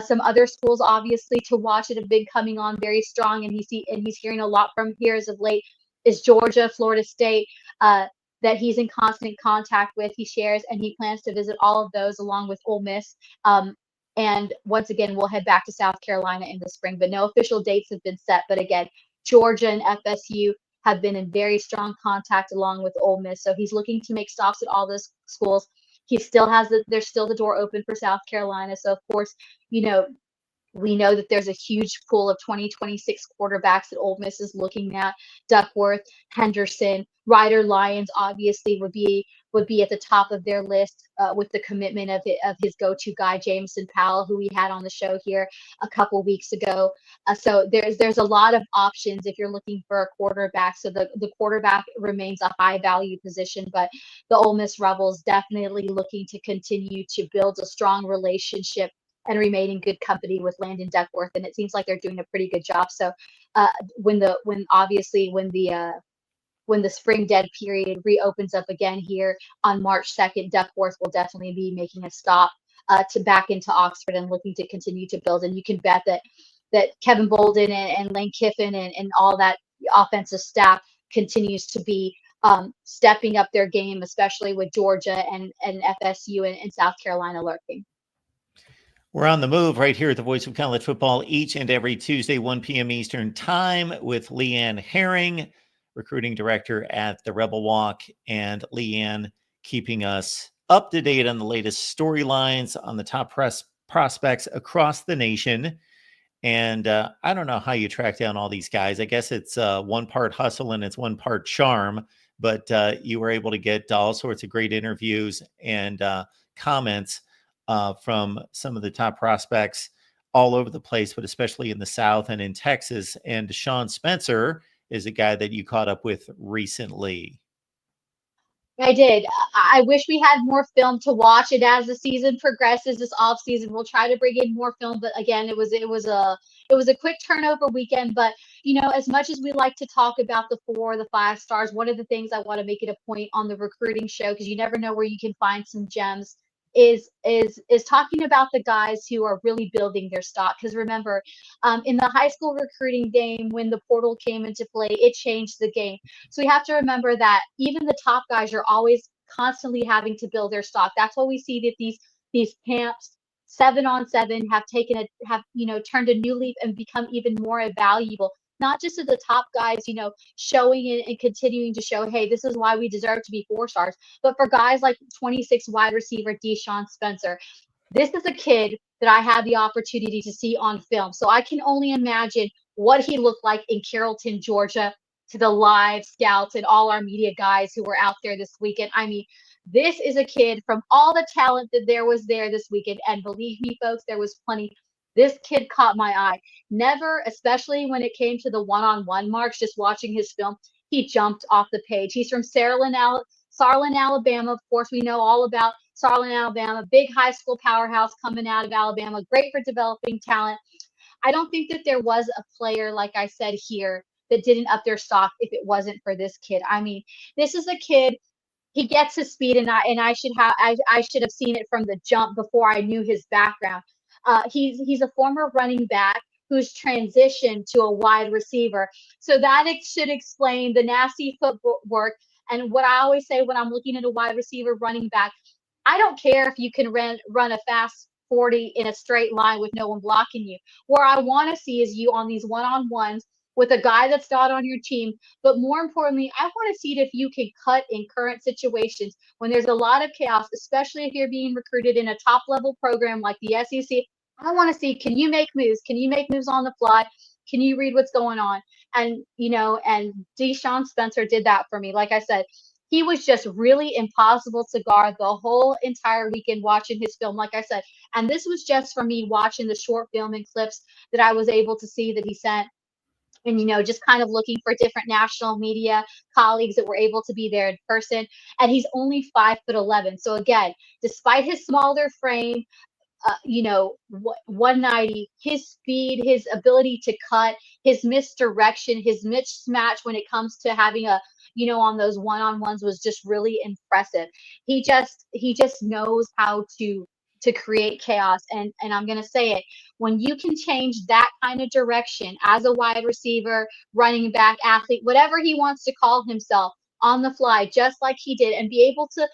Some other schools, obviously, to watch that have been coming on very strong, and he's hearing a lot from here as of late, is Georgia, Florida State, that he's in constant contact with. He shares, and he plans to visit all of those along with Ole Miss. And once again, we'll head back to South Carolina in the spring, but no official dates have been set. But again, Georgia and FSU have been in very strong contact along with Ole Miss. So he's looking to make stops at all those schools. He still has there's still the door open for South Carolina. So of course, we know that there's a huge pool of 2026 quarterbacks that Ole Miss is looking at. Duckworth, Henderson, Ryder Lyons obviously would be at the top of their list, with the commitment of his go-to guy, Jameson Powell, who we had on the show here a couple weeks ago. So there's a lot of options if you're looking for a quarterback. So the quarterback remains a high value position, but the Ole Miss Rebels definitely looking to continue to build a strong relationship and remain in good company with Landon Duckworth, and it seems like they're doing a pretty good job. So when the spring dead period reopens up again here on March 2nd, Duckworth will definitely be making a stop to back into Oxford and looking to continue to build. And you can bet that Kevin Bolden and Lane Kiffin and all that offensive staff continues to be stepping up their game, especially with Georgia and FSU and South Carolina lurking. We're on the move right here at the Voice of College Football each and every Tuesday, 1 p.m. Eastern Time, with LeeAnn Herring, recruiting director at the Rebel Walk. And LeeAnn keeping us up to date on the latest storylines on the top prospects across the nation. And I don't know how you track down all these guys. I guess it's one part hustle and it's one part charm, but you were able to get all sorts of great interviews and comments from some of the top prospects all over the place, but especially in the South and in Texas. And Sean Spencer is a guy that you caught up with recently. I did. I wish we had more film to watch. And as the season progresses, this off season, we'll try to bring in more film. But again, it was a quick turnover weekend. But as much as we like to talk about the 4 or the 5 stars, one of the things I want to make it a point on the recruiting show, because you never know where you can find some gems, is talking about the guys who are really building their stock. Because remember, in the high school recruiting game, when the portal came into play, it changed the game. So we have to remember that even the top guys are always constantly having to build their stock. That's why we see that these camps 7-on-7 have turned a new leaf and become even more valuable. Not just to the top guys, showing it and continuing to show, hey, this is why we deserve to be 4 stars, but for guys like 26 wide receiver Deshaun Spencer, This is a kid that I had the opportunity to see on film. So I can only imagine what he looked like in Carrollton, Georgia, to the live scouts and all our media guys who were out there this weekend. I mean, this is a kid from all the talent that there was there this weekend. And believe me, folks, there was plenty. This kid caught my eye. Never, especially when it came to the one-on-one marks, just watching his film, he jumped off the page. He's from Sarlin, Alabama. Of course, we know all about Sarlin, Alabama, big high school powerhouse coming out of Alabama, great for developing talent. I don't think that there was a player, like I said here, that didn't up their stock if it wasn't for this kid. I mean, this is a kid, he gets his speed, and I should have seen it from the jump before I knew his background. He's a former running back who's transitioned to a wide receiver, so that should explain the nasty footwork. And what I always say when I'm looking at a wide receiver running back, I don't care if you can run a fast 40 in a straight line with no one blocking you. Where I want to see is you on these one-on-ones with a guy that's not on your team. But more importantly, I want to see if you can cut in current situations when there's a lot of chaos, especially if you're being recruited in a top level program like the SEC. I want to see, can you make moves? Can you make moves on the fly? Can you read what's going on? And, and Deshaun Spencer did that for me. Like I said, he was just really impossible to guard the whole entire weekend watching his film, like I said. And this was just for me watching the short film and clips that I was able to see that he sent. And, just kind of looking for different national media colleagues that were able to be there in person. And he's only 5'11". So again, despite his smaller frame, 190, his speed, his ability to cut, his misdirection, his mismatch when it comes to having on those one-on-ones was just really impressive. He just knows how to create chaos. And I'm going to say it, when you can change that kind of direction as a wide receiver, running back, athlete, whatever he wants to call himself, on the fly, just like he did, and be able to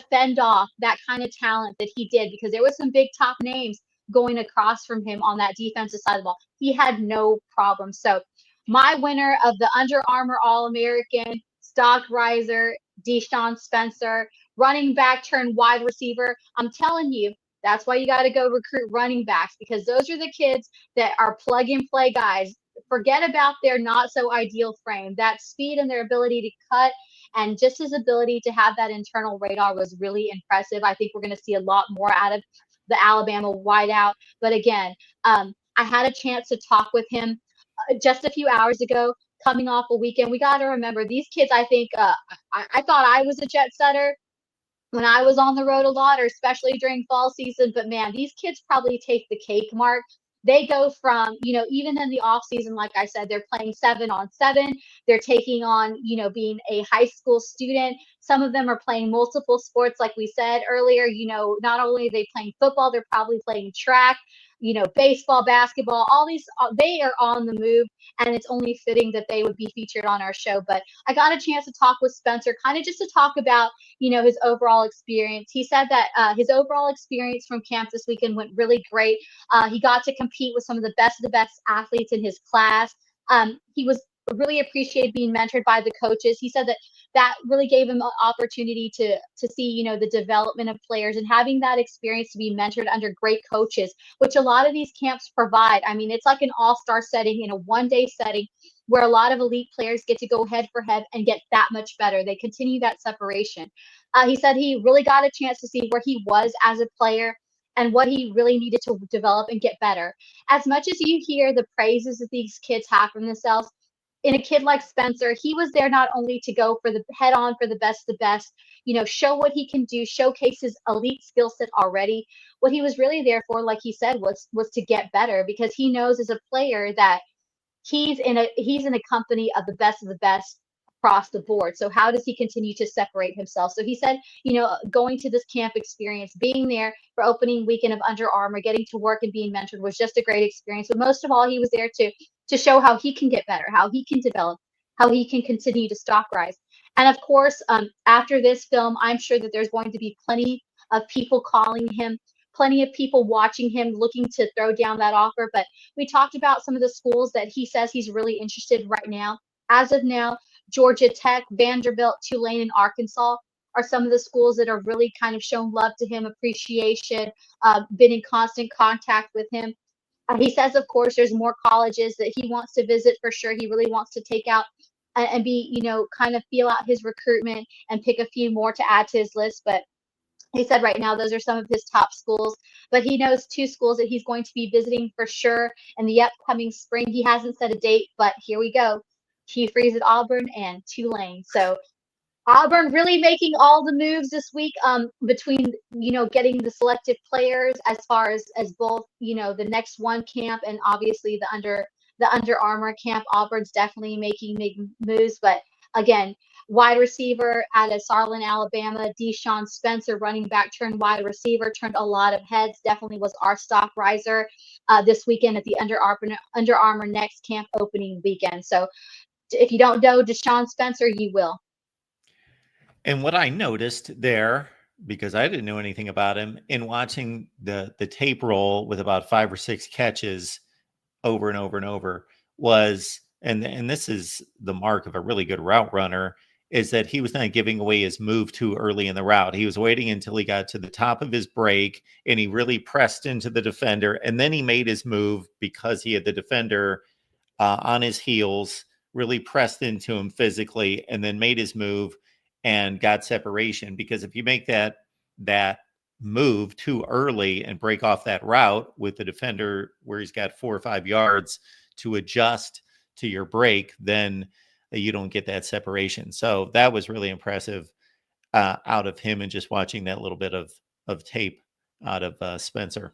fend off that kind of talent that he did, because there was some big top names going across from him on that defensive side of the ball. He had no problem. So my winner of the Under Armour All-American stock riser, Deshaun Spencer, running back turned wide receiver. I'm telling you, that's why you got to go recruit running backs, because those are the kids that are plug and play guys. Forget about their not so ideal frame. That speed and their ability to cut, and just his ability to have that internal radar was really impressive. I think we're going to see a lot more out of the Alabama wideout. But again, I had a chance to talk with him just a few hours ago, coming off a weekend. We got to remember, these kids, I think, I thought I was a jet setter when I was on the road a lot, or especially during fall season. But man, these kids probably take the cake mark. They go from, even in the off season, like I said, they're playing 7-on-7. They're taking on, being a high school student. Some of them are playing multiple sports, like we said earlier. Not only are they playing football, they're probably playing track, baseball, basketball, all these, they are on the move. And it's only fitting that they would be featured on our show. But I got a chance to talk with Spencer, kind of just to talk about, his overall experience. He said that his overall experience from camp this weekend went really great. He got to compete with some of the best athletes in his class. He was really appreciated being mentored by the coaches. He said that really gave him an opportunity to see, the development of players, and having that experience to be mentored under great coaches, which a lot of these camps provide. I mean, it's like an all-star setting in a one-day setting where a lot of elite players get to go head for head and get that much better. They continue that separation. He said he really got a chance to see where he was as a player and what he really needed to develop and get better. As much as you hear the praises that these kids have from themselves, in a kid like Spencer, he was there not only to go for the head on for the best, show what he can do, showcase his elite skill set already. What he was really there for, like he said, was to get better, because he knows as a player that he's in a company of the best across the board. So how does he continue to separate himself? So he said, going to this camp experience, being there for opening weekend of Under Armour, getting to work and being mentored was just a great experience. But most of all, he was there to show how he can get better, how he can develop, how he can continue to stock rise. And of course, after this film, I'm sure that there's going to be plenty of people calling him, plenty of people watching him, looking to throw down that offer. But we talked about some of the schools that he says he's really interested right now. As of now, Georgia Tech, Vanderbilt, Tulane, and Arkansas are some of the schools that have really kind of shown love to him, appreciation, been in constant contact with him. He says, of course, there's more colleges that he wants to visit for sure. He really wants to take out and be, kind of feel out his recruitment and pick a few more to add to his list. But he said right now those are some of his top schools, but he knows two schools that he's going to be visiting for sure in the upcoming spring. He hasn't set a date, but here we go. Hugh Freeze at Auburn and Tulane. So Auburn really making all the moves this week, between getting the selected players as far as both the next one camp and obviously the Under Armour camp. Auburn's definitely making moves, but again, wide receiver out of Sarlin, Alabama, Deshaun Spencer, running back turned wide receiver, turned a lot of heads. Definitely was our stock riser this weekend at the Under Armour Next camp opening weekend. So if you don't know Deshaun Spencer, you will. And what I noticed there, because I didn't know anything about him, in watching the tape roll with about 5 or 6 catches over and over and over, was, and this is the mark of a really good route runner, is that he was not giving away his move too early in the route. He was waiting until he got to the top of his break and he really pressed into the defender, and then he made his move because he had the defender on his heels, really pressed into him physically, and then made his move and got separation. Because if you make that move too early and break off that route with the defender where he's got 4 or 5 yards to adjust to your break, then you don't get that separation. So that was really impressive out of him, and just watching that little bit of tape out of Spencer.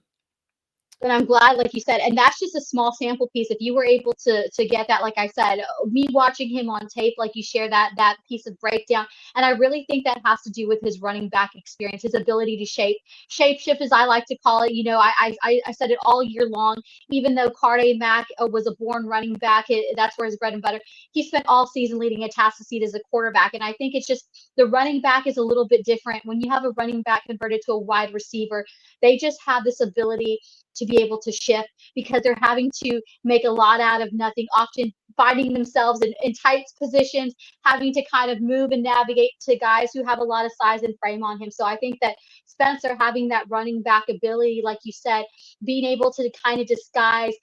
And I'm glad, like you said, and that's just a small sample piece. If you were able to get that, like I said, me watching him on tape, like you share that piece of breakdown, and I really think that has to do with his running back experience, his ability to shape shift, as I like to call it. I said it all year long. Even though Carde Mack was a born running back, that's where his bread and butter. He spent all season leading a task seat as a quarterback, and I think it's just the running back is a little bit different. When you have a running back converted to a wide receiver, they just have this ability to be able to shift because they're having to make a lot out of nothing, often finding themselves in tight positions, having to kind of move and navigate to guys who have a lot of size and frame on him. So I think that Spencer having that running back ability, like you said, being able to kind of disguise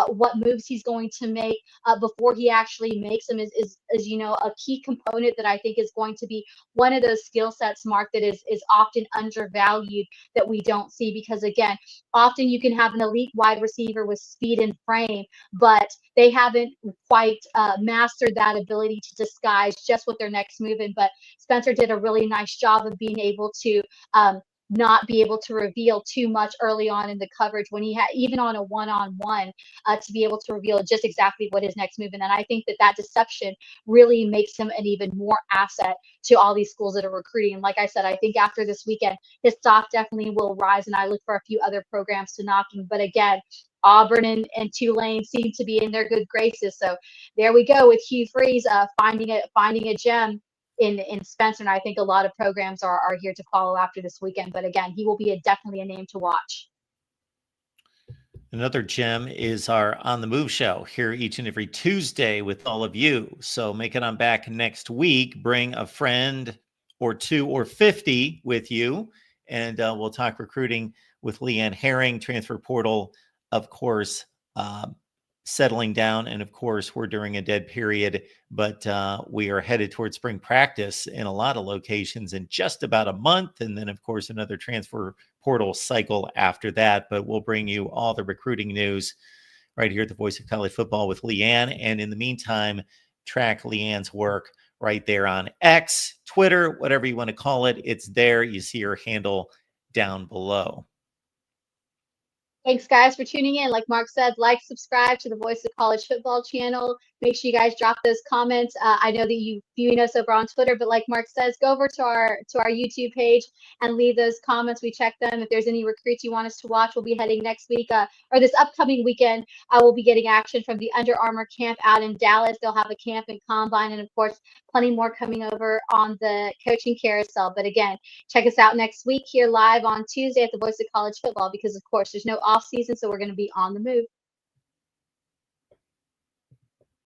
what moves he's going to make before he actually makes them is a key component that I think is going to be one of those skill sets, Mark, that is often undervalued, that we don't see. Because again, often you can have an elite wide receiver with speed and frame, but they haven't quite mastered that ability to disguise just what their next move in. But Spencer did a really nice job of being able to not be able to reveal too much early on in the coverage when he had, even on a one-on-one, to be able to reveal just exactly what his next move. And then I think that deception really makes him an even more asset to all these schools that are recruiting. And like I said, I think after this weekend, his stock definitely will rise, and I look for a few other programs to knock him. But again, Auburn and Tulane seem to be in their good graces. So there we go with Hugh Freeze finding a gem in Spencer, and I think a lot of programs are here to follow after this weekend. But again, he will be definitely a name to watch. Another gem is our On the Move show, here each and every Tuesday with all of you. So make it on back next week. Bring a friend or 2 or 50 with you, and we'll talk recruiting with LeeAnn Herring, transfer portal, of course, settling down. And of course, we're during a dead period, but we are headed towards spring practice in a lot of locations in just about a month. And then, of course, another transfer portal cycle after that. But we'll bring you all the recruiting news right here at the Voice of College Football with LeeAnn. And in the meantime, track LeeAnn's work right there on X, Twitter, whatever you want to call it. It's there. You see her handle down below. Thanks, guys, for tuning in. Like Mark said, like, subscribe to the Voice of College Football channel. Make sure you guys drop those comments. I know that you viewing us over on Twitter, but like Mark says, go over to our YouTube page and leave those comments. We check them. If there's any recruits you want us to watch, we'll be heading next week or this upcoming weekend. I will be getting action from the Under Armour camp out in Dallas. They'll have a camp and combine, and of course, plenty more coming over on the coaching carousel. But again, check us out next week here live on Tuesday at the Voice of College Football, because of course there's no off season, so we're going to be on the move.